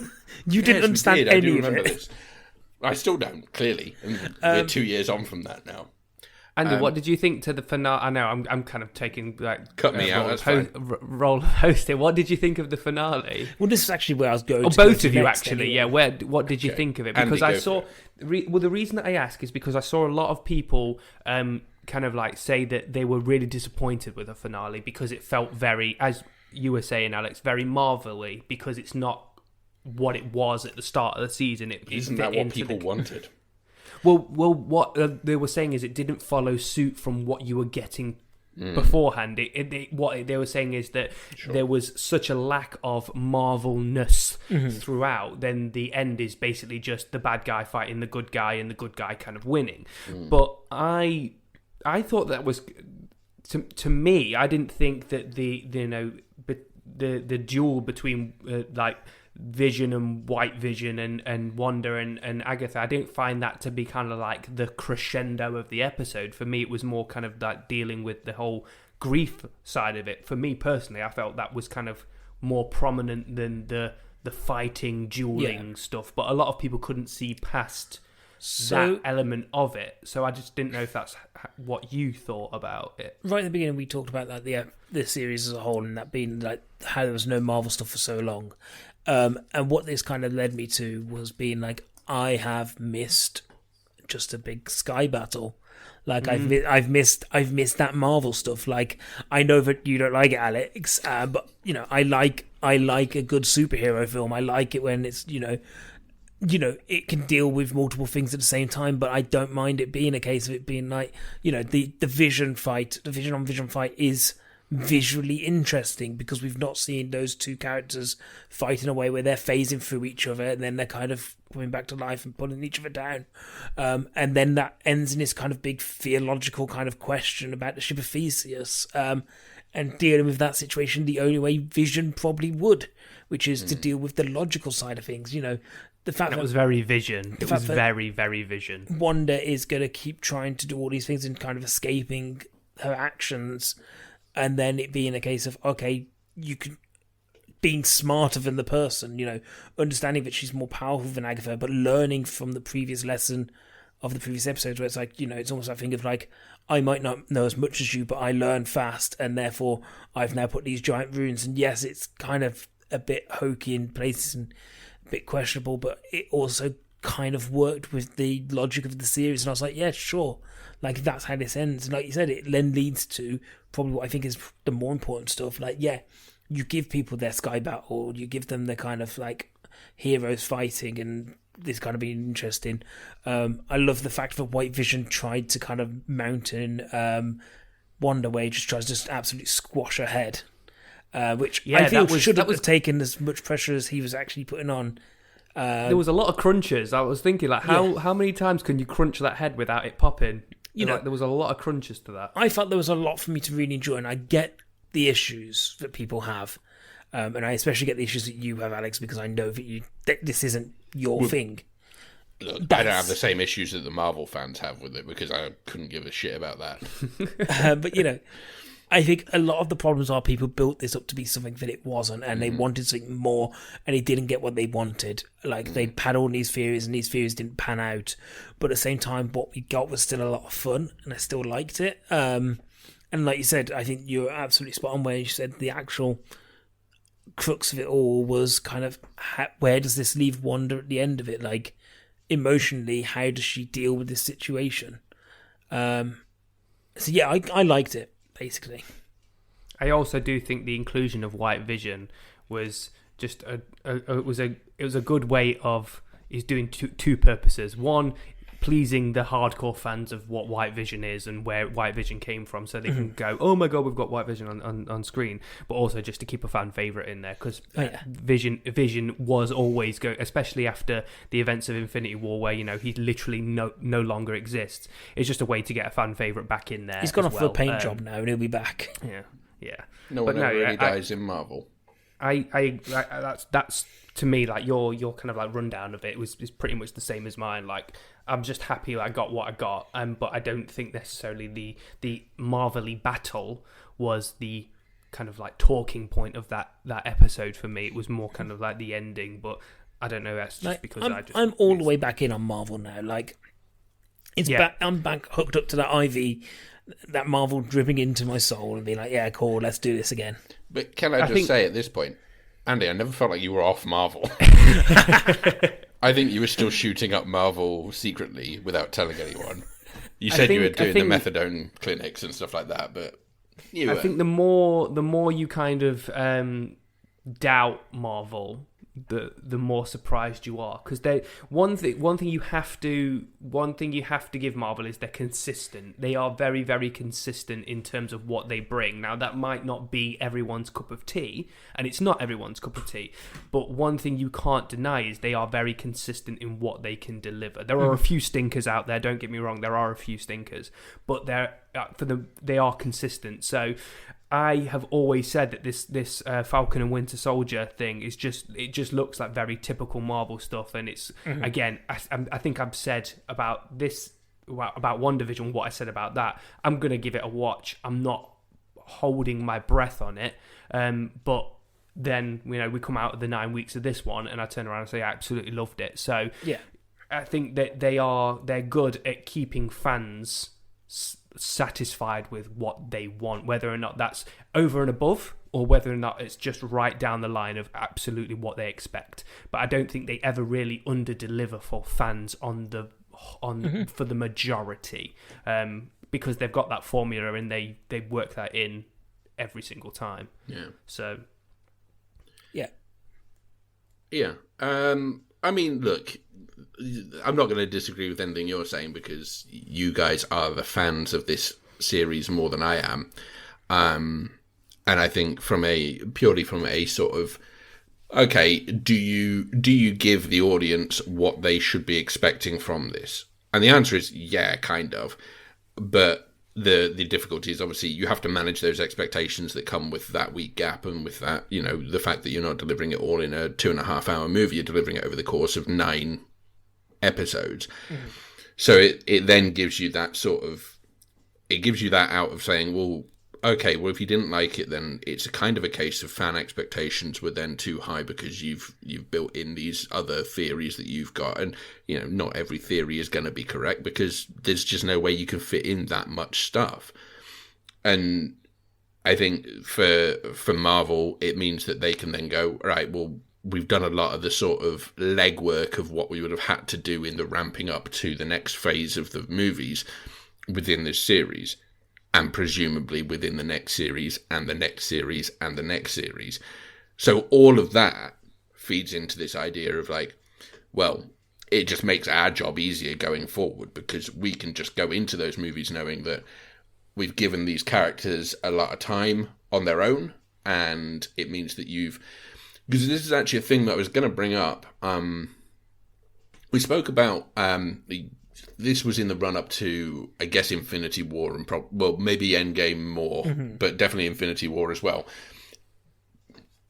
You didn't
Yes, we
understand
did. I do
any of
remember
it.
this. I still don't, clearly. And we're 2 years on from that now.
Andy, what did you think to the finale? I know I'm kind of taking like
Cut me out, that's fine.
role of hosting. What did you think of the finale?
Well, this is actually where I was going.
Or
to go
both
to
of you
next
actually,
anyway.
yeah. What did you think of it?
Andy,
Because
go
I
for
saw. Well, the reason that I ask is because I saw a lot of people kind of like say that they were really disappointed with the finale because it felt very, as you were saying, Alex, very Marvel-y because it's not what it was at the start of the season.
Isn't that what people wanted?
Well, what they were saying is it didn't follow suit from what you were getting beforehand. What they were saying is that there was such a lack of Marvel-ness throughout. Then the end is basically just the bad guy fighting the good guy and the good guy kind of winning. But I thought that was to me. I didn't think that the duel between like Vision and White Vision and Wanda and Agatha, I didn't find that to be kind of like the crescendo of the episode. For me, it was more kind of like dealing with the whole grief side of it. For me personally, I felt that was kind of more prominent than the fighting, dueling stuff. But a lot of people couldn't see past that element of it. So I just didn't know if that's what you thought about it.
Right at the beginning, we talked about that the series as a whole, and that being like how there was no Marvel stuff for so long. And what this kind of led me to was being like, I have missed just a big sky battle. Like I've missed that Marvel stuff. Like I know that you don't like it, Alex, but you know I like a good superhero film. I like it when it's you know it can deal with multiple things at the same time. But I don't mind it being a case of it being like the Vision on Vision fight is visually interesting because we've not seen those two characters fight in a way where they're phasing through each other and then they're kind of coming back to life and pulling each other down. And then that ends in this kind of big theological kind of question about the ship of Theseus. And dealing with that situation the only way Vision probably would, which is to deal with the logical side of things. You know, the fact that
was very Vision. It was very, very Vision.
Wanda is going to keep trying to do all these things and kind of escaping her actions, and then it being a case of, okay, you can being smarter than the person, you know, understanding that she's more powerful than Agatha, but learning from the previous lesson of the previous episodes, where it's like, you know, it's almost that thing of like, I might not know as much as you, but I learn fast, and therefore I've now put these giant runes. And yes, it's kind of a bit hokey in places and a bit questionable, but it also kind of worked with the logic of the series. And I was like, yeah, sure. Like, that's how this ends. And like you said, it then leads to probably what I think is the more important stuff. Like, yeah, you give people their sky battle, you give them the kind of like heroes fighting, and this kind of being interesting. I love the fact that White Vision tried to kind of mount in Wanda, where he just tries to just absolutely squash her head, which I feel should have taken as much pressure as he was actually putting on.
There was a lot of crunches. I was thinking, like, how many times can you crunch that head without it popping? You know, like, there was a lot of crunches to that.
I felt there was a lot for me to really enjoy, and I get the issues that people have. And I especially get the issues that you have, Alex, because I know that this isn't your thing.
Look, I don't have the same issues that the Marvel fans have with it, because I couldn't give a shit about that.
But, you know, I think a lot of the problems are people built this up to be something that it wasn't, and they wanted something more, and they didn't get what they wanted. Like, they had all these theories, and these theories didn't pan out. But at the same time, what we got was still a lot of fun, and I still liked it. And like you said, I think you're absolutely spot on where you said the actual crux of it all was kind of, where does this leave Wanda at the end of it? Like, emotionally, how does she deal with this situation? So yeah, I liked it, basically.
I also do think the inclusion of White Vision was just it was a good way of, is doing two purposes. One, pleasing the hardcore fans of what White Vision is and where White Vision came from, so they can go, oh my god, we've got White Vision on screen, but also just to keep a fan favourite in there, because Vision was always especially after the events of Infinity War, where, you know, he literally no longer exists. It's just a way to get a fan favourite back in there.
He's gone off for a paint job now, and he'll be back.
Yeah.
No one ever really dies in Marvel.
I that's to me, like, your kind of like rundown of it is pretty much the same as mine. Like, I'm just happy I got what I got, but I don't think necessarily the Marvel-y battle was the kind of like talking point of that episode for me. It was more kind of like the ending, but I don't know. That's just like, because
I'm all the way back in on Marvel now. Like, I'm back hooked up to that IV, that Marvel dripping into my soul, and being like, yeah, cool, let's do this again.
But can I just say at this point, Andy, I never felt like you were off Marvel. I think you were still shooting up Marvel secretly without telling anyone. You said you were doing the methadone clinics and stuff like that, but I
think the more you kind of doubt Marvel, the more surprised you are, because one thing you have to give Marvel is they're consistent. They are very, very consistent in terms of what they bring. Now, that might not be everyone's cup of tea, and it's not everyone's cup of tea, but one thing you can't deny is they are very consistent in what they can deliver. There are a few stinkers out there, don't get me wrong, there are a few stinkers, but they are consistent. So I have always said that this Falcon and Winter Soldier thing is it just looks like very typical Marvel stuff, and it's again, I think I've said about this, about WandaVision, what I said about that. I'm gonna give it a watch. I'm not holding my breath on it, but then, you know, we come out of the 9 weeks of this one, and I turn around and say I absolutely loved it. So
yeah,
I think that they're good at keeping fans satisfied with what they want, whether or not that's over and above, or whether or not it's just right down the line of absolutely what they expect. But I don't think they ever really under-deliver for fans for the majority, because they've got that formula and they work that in every single time.
Yeah.
So
yeah. I mean, look, I'm not going to disagree with anything you're saying, because you guys are the fans of this series more than I am. And I think purely from a sort of, okay, do you give the audience what they should be expecting from this? And the answer is yeah, kind of. But the difficulty is obviously you have to manage those expectations that come with that week gap and with that, you know, the fact that you're not delivering it all in a 2.5 hour movie, you're delivering it over the course of 9 episodes. So it then gives you that sort of, it gives you that out of saying, well, okay, well, if you didn't like it, then it's a kind of a case of fan expectations were then too high because you've built in these other theories that you've got. And, you know, not every theory is going to be correct because there's just no way you can fit in that much stuff. And I think for Marvel, it means that they can then go, right, well, we've done a lot of the sort of legwork of what we would have had to do in the ramping up to the next phase of the movies within this series. And presumably within the next series and the next series and the next series. So all of that feeds into this idea of like, well, it just makes our job easier going forward because we can just go into those movies knowing that we've given these characters a lot of time on their own. And it means that because this is actually a thing that I was going to bring up. We spoke about this was in the run-up to, I guess, Infinity War and maybe Endgame more, but definitely Infinity War as well.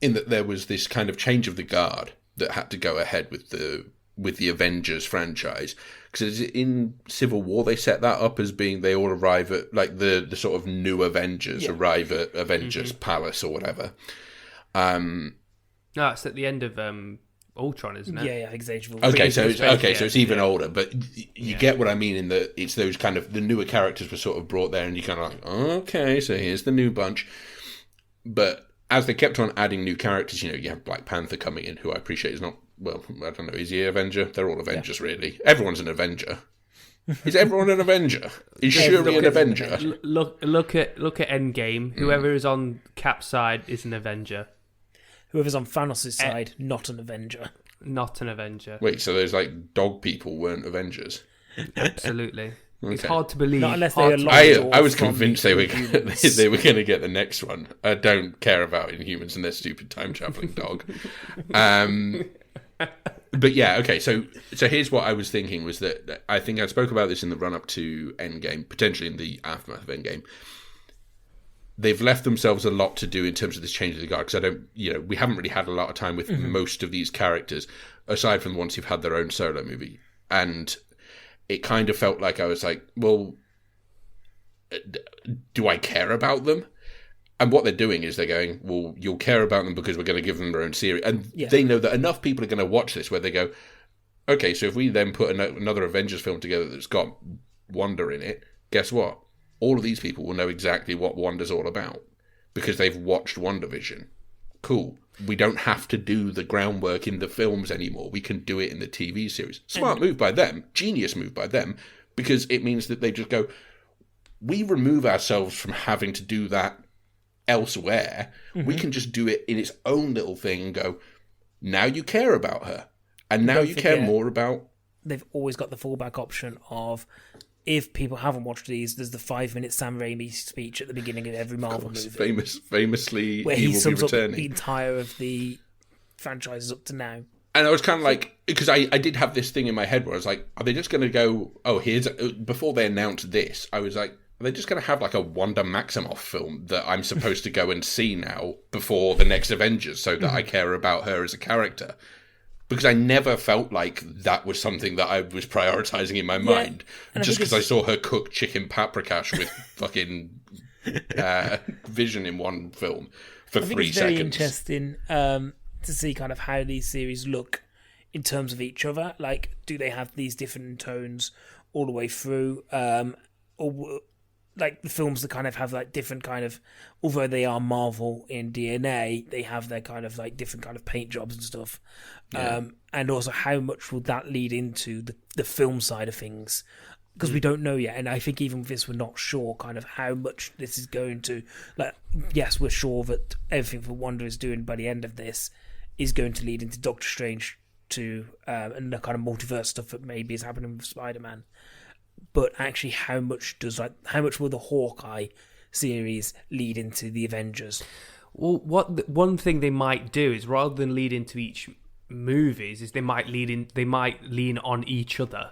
In that there was this kind of change of the guard that had to go ahead with the Avengers franchise. Because in Civil War, they set that up as being they all arrive at, like, the sort of new Avengers arrive at Avengers Palace or whatever.
No, it's at the end of Ultron, isn't it?
Yeah, Age of
Okay, so it's even older, but you get what I mean in that it's those kind of the newer characters were sort of brought there, and you kind of like, okay, so here's the new bunch. But as they kept on adding new characters, you know, you have Black Panther coming in, who I appreciate is not, well, I don't know, is he an Avenger? They're all Avengers, really. Everyone's an Avenger. Is everyone an Avenger? Is Shuri an Avenger?
Look at Endgame. Whoever is on Cap's side is an Avenger.
Whoever's on Thanos' side, not an Avenger.
Not an Avenger.
Wait, so those like dog people weren't Avengers?
Absolutely.
Okay.
It's hard to believe.
Not unless they were
I was convinced they were going to get the next one. I don't care about Inhumans and their stupid time traveling dog. But yeah, okay. So here's what I was thinking was that I think I spoke about this in the run up to Endgame, potentially in the aftermath of Endgame. They've left themselves a lot to do in terms of this change of the guard because we haven't really had a lot of time with most of these characters aside from the ones who've had their own solo movie. And it kind of felt like I was like, well, do I care about them? And what they're doing is they're going, well, you'll care about them because we're going to give them their own series. And they know that enough people are going to watch this where they go, okay, so if we then put another Avengers film together that's got Wanda in it, guess what? All of these people will know exactly what Wanda's all about because they've watched WandaVision. Cool. We don't have to do the groundwork in the films anymore. We can do it in the TV series. Smart move by them. Genius move by them because it means that they just go, we remove ourselves from having to do that elsewhere. We can just do it in its own little thing and go, now you care about her. And now you care more about...
They've always got the fallback option of... If people haven't watched these, there's the 5-minute Sam Raimi speech at the beginning of every Marvel movie.
Famously,
where
he
sums
will be returning.
Up the entire of the franchises up to now.
And I was kind of like, because I did have this thing in my head where I was like, are they just going to go, before they announce this, I was like, are they just going to have like a Wanda Maximoff film that I'm supposed to go and see now before the next Avengers so that I care about her as a character? Because I never felt like that was something that I was prioritising in my mind. Just because I saw her cook chicken paprikash with fucking Vision in one film for 3 seconds. I think it's very
interesting to see kind of how these series look in terms of each other. Like, do they have these different tones all the way through? Or like the films that kind of have like different kind of, although they are Marvel in DNA, they have their kind of like different kind of paint jobs and stuff. And also how much will that lead into the film side of things? Because we don't know yet. And I think even with this, we're not sure kind of how much this is going to, like, yes, we're sure that everything that Wanda is doing by the end of this is going to lead into Doctor Strange and the kind of multiverse stuff that maybe is happening with Spider-Man. But actually, how much will the Hawkeye series lead into the Avengers.
Well, one thing they might do is rather than lead into each movies, is they might lean on each other.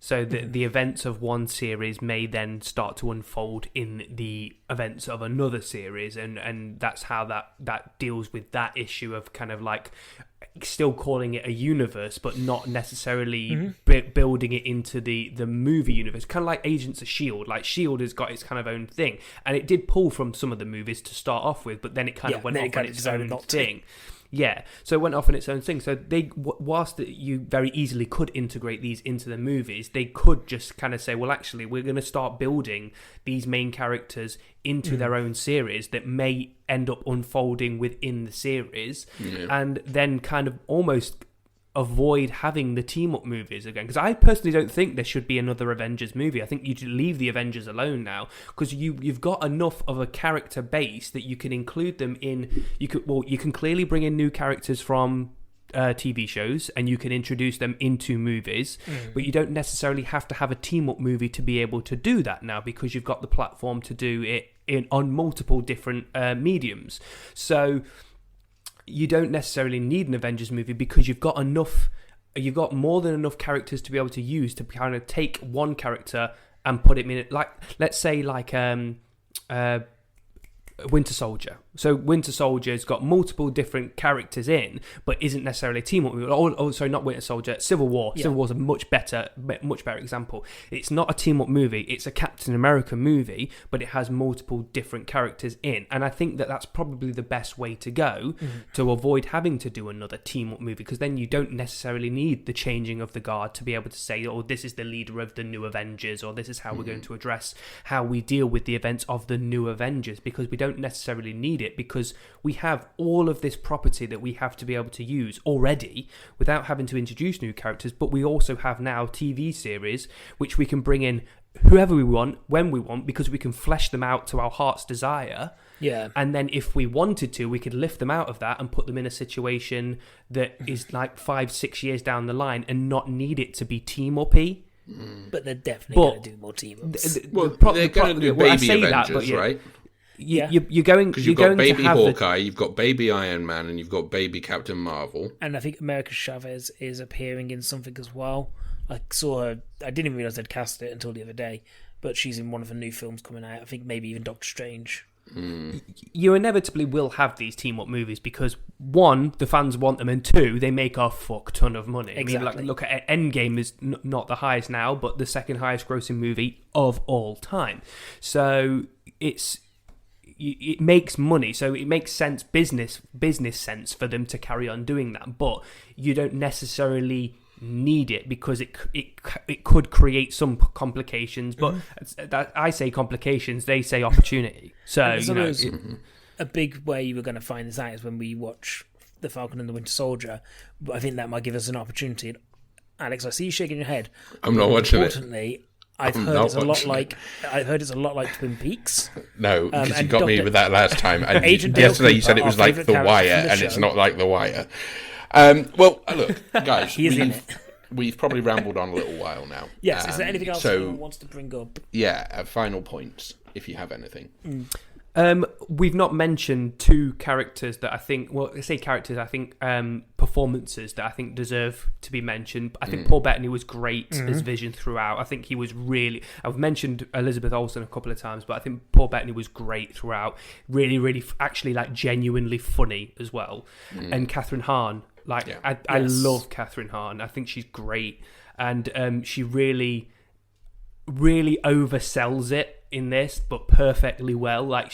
So the events of one series may then start to unfold in the events of another series, and that's how that deals with that issue of kind of like still calling it a universe, but not necessarily building it into the movie universe. Kind of like Agents of S.W.o.r.d. Like S.W.o.r.d. has got its kind of own thing, and it did pull from some of the movies to start off with, but then it kind of went off on its own thing. Yeah, so it went off on its own thing. So they, whilst you very easily could integrate these into the movies, they could just kind of say, well, actually, we're going to start building these main characters into their own series that may end up unfolding within the series, and then kind of almost avoid having the team-up movies again. Because I personally don't think there should be another Avengers movie. I think you should leave the Avengers alone now, because you've got enough of a character base that you can include them in. You can clearly bring in new characters from TV shows, and you can introduce them into movies, but you don't necessarily have to have a team-up movie to be able to do that now, because you've got the platform to do it on multiple different mediums. So you don't necessarily need an Avengers movie, because you've got more than enough characters to be able to use to kind of take one character and put him in it. Like, let's say Winter Soldier. So Winter Soldier's got multiple different characters in, but isn't necessarily a team-up movie. Oh, sorry, not Winter Soldier. Civil War. Yeah. Civil War's a much better example. It's not a team-up movie. It's a Captain America movie, but it has multiple different characters in. And I think that that's probably the best way to go to avoid having to do another team-up movie, because then you don't necessarily need the changing of the guard to be able to say, oh, this is the leader of the new Avengers, or this is how we're going to address how we deal with the events of the new Avengers, because we don't necessarily need it, because we have all of this property that we have to be able to use already without having to introduce new characters. But we also have now TV series which we can bring in whoever we want, when we want, because we can flesh them out to our heart's desire.
Yeah.
And then if we wanted to, we could lift them out of that and put them in a situation that is like 5-6 years down the line and not need it to be team-up-y.
But they're definitely going to do more team-ups.
They're going to do baby Avengers, right?
You're going,
because you've got baby Hawkeye, you've got baby Iron Man, and you've got baby Captain Marvel.
And I think America Chavez is appearing in something as well. I saw her. I didn't even realize they'd cast it until the other day, but she's in one of the new films coming out. I think maybe even Doctor Strange.
You inevitably will have these team-up movies, because one, the fans want them, and two, they make a fuck ton of money.
Exactly.
I mean, look at Endgame is not the highest now, but the second highest grossing movie of all time. So it makes money, so it makes sense, business sense for them to carry on doing that. But you don't necessarily need it, because it could create some complications. But that, I say complications, they say opportunity. So
a big way you were going to find this out is when we watch The Falcon and the Winter Soldier. But I think that might give us an opportunity. Alex, I see you shaking your head.
I'm not watching it.
Importantly, I've heard it's a lot like Twin Peaks.
No, because you got me with that last time. And yesterday you said it was like The Wire, and it's not like The Wire. Well, look, guys, we've probably rambled on a little while now.
Yes, is there anything else anyone wants to bring up?
Yeah, final points, if you have anything.
We've not mentioned two characters that I think, performances that I think deserve to be mentioned. I think Paul Bettany was great as Vision throughout. I think he was really, I've mentioned Elizabeth Olsen a couple of times, but I think Paul Bettany was great throughout. Really, really, actually, like, genuinely funny as well. And Catherine Hahn, I love Catherine Hahn. I think she's great. And she really, really oversells it in this, but perfectly well. At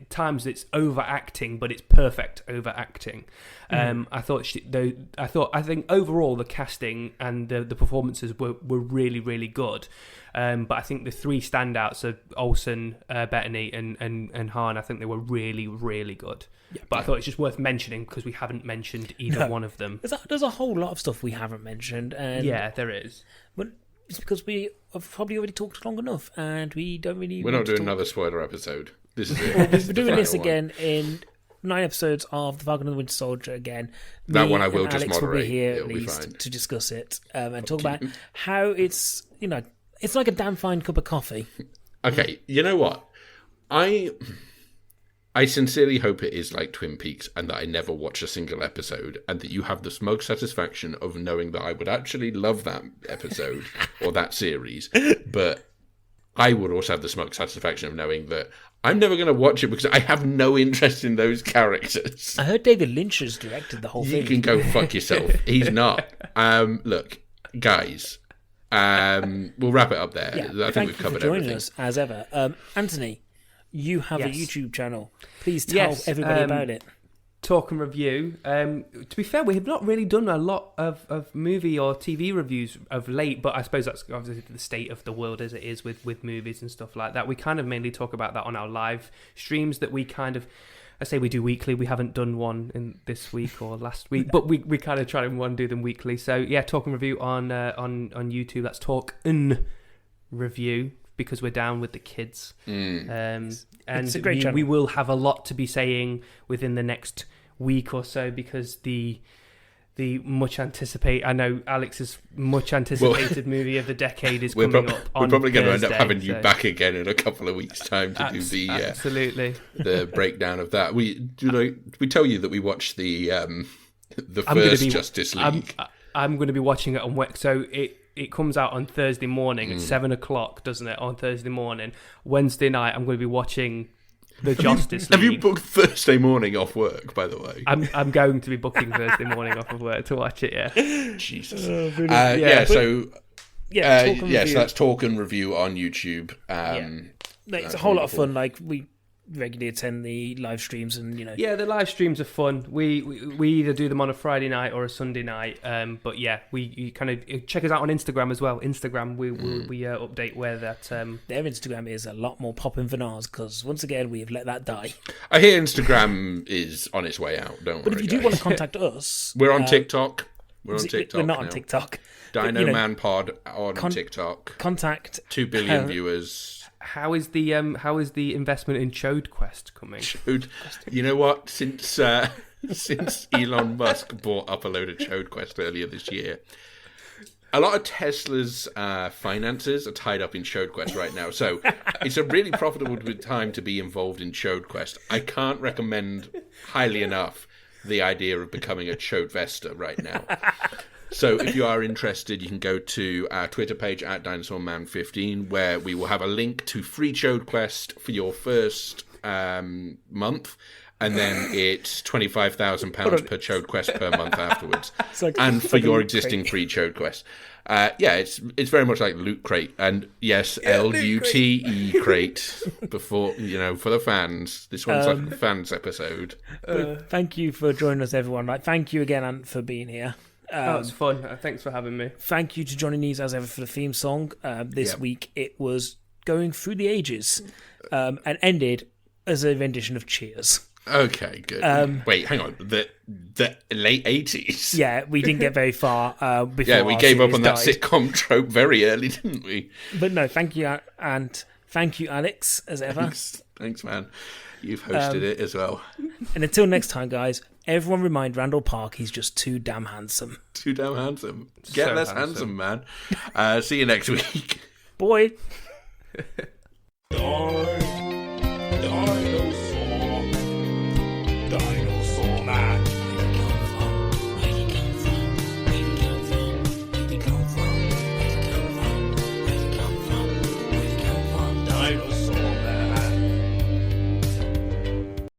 times it's overacting, but it's perfect overacting. I think overall the casting and the performances were really, really good. But I think the three standouts of Olsen, Bettany, and Hahn, I think they were really, really good. Yeah, but I thought it's just worth mentioning because we haven't mentioned either one of them.
There's a whole lot of stuff we haven't mentioned. And
yeah, there is.
But it's because we have probably already talked long enough, and we don't really.
We're not doing another spoiler episode. This is it.
We're doing this again in 9 episodes of The Falcon and the Winter Soldier again.
That one I will just
Alex
moderate.
Will be here
It'll
at
be
least
fine.
To discuss it and talk about how it's like a damn fine cup of coffee.
Okay, you know what? I sincerely hope it is like Twin Peaks and that I never watch a single episode and that you have the smug satisfaction of knowing that I would actually love that episode or that series, but I would also have the smug satisfaction of knowing that I'm never going to watch it because I have no interest in those characters.
I heard David Lynch has directed the whole thing.
You can go fuck yourself. He's not. Look, guys, we'll wrap it up there.
Yeah,
I think we've covered
for joining
everything.
us, as ever. Anthony, you have a YouTube channel. Please tell everybody about it.
Talk and review. To be fair, we have not really done a lot of movie or TV reviews of late, but I suppose that's obviously the state of the world as it is with movies and stuff like that. We kind of mainly talk about that on our live streams that we kind of, I say we do weekly. We haven't done one in this week or last week, but we kind of try and do them weekly. So yeah, talk and review on YouTube. That's talk and review, because we're down with the kids. And
it's a great channel.
We will have a lot to be saying within the next week or so, because the much anticipated, I know Alex's much anticipated movie of the decade is coming up on
We're probably going to end up
Thursday,
having you back again in a couple of weeks' time to do the
absolutely
the breakdown of that. We tell you that we watched the first Justice League.
I'm going to be watching it on Wednesday. So it comes out on Thursday morning at 7:00, doesn't it? On Thursday morning. Wednesday night, I'm going to be watching the Justice League.
Have you booked Thursday morning off work, by the way?
I'm going to be booking Thursday morning off of work to watch it, yeah.
Jesus.
So
that's Talk and Review on YouTube.
It's a whole lot of fun. Like, we regularly attend the live streams, and
Yeah, the live streams are fun. We either do them on a Friday night or a Sunday night. But yeah, you kind of check us out on Instagram as well. Instagram, we update where that.
Their Instagram is a lot more popping than ours, because once again we have let that die.
I hear Instagram is on its way out. Don't
But
worry,
if you do
guys.
want to contact us,
We're on TikTok. We're on TikTok.
We're not
now.
on TikTok.
Dino Man Pod on TikTok.
Contact
2 billion viewers.
How is the investment in Chode Quest coming?
You know what? Since Elon Musk bought up a load of Chode Quest earlier this year, a lot of Tesla's finances are tied up in Chode Quest right now. So it's a really profitable time to be involved in Chode Quest. I can't recommend highly enough the idea of becoming a Chodevester right now. So if you are interested, you can go to our Twitter page at DinosaurMan15, where we will have a link to free Chode Quest for your first month, and then it's £25,000 per Chode Quest per month afterwards, and for your existing free Chode Quest. It's very much like Loot Crate, and yes, LUTE Crate before for the fans. This one's like a fans episode.
Thank you for joining us, everyone. Thank you again, Ant, for being here.
That was fun. Thanks for having me.
Thank you to Johnny Nees as ever for the theme song. This week it was Going Through the Ages, and ended as a rendition of Cheers.
Okay, good. Wait, hang on. The late 80s?
Yeah, we didn't get very far before.
Yeah, we gave up on that sitcom trope very early, didn't we?
But no, thank you, and thank you, Alex, as ever.
Thanks, man. You've hosted it as well.
And until next time, guys, everyone remind Randall Park he's just too damn handsome.
Too damn handsome. Get less handsome, man. See you next week.
Boy.
Dinosaur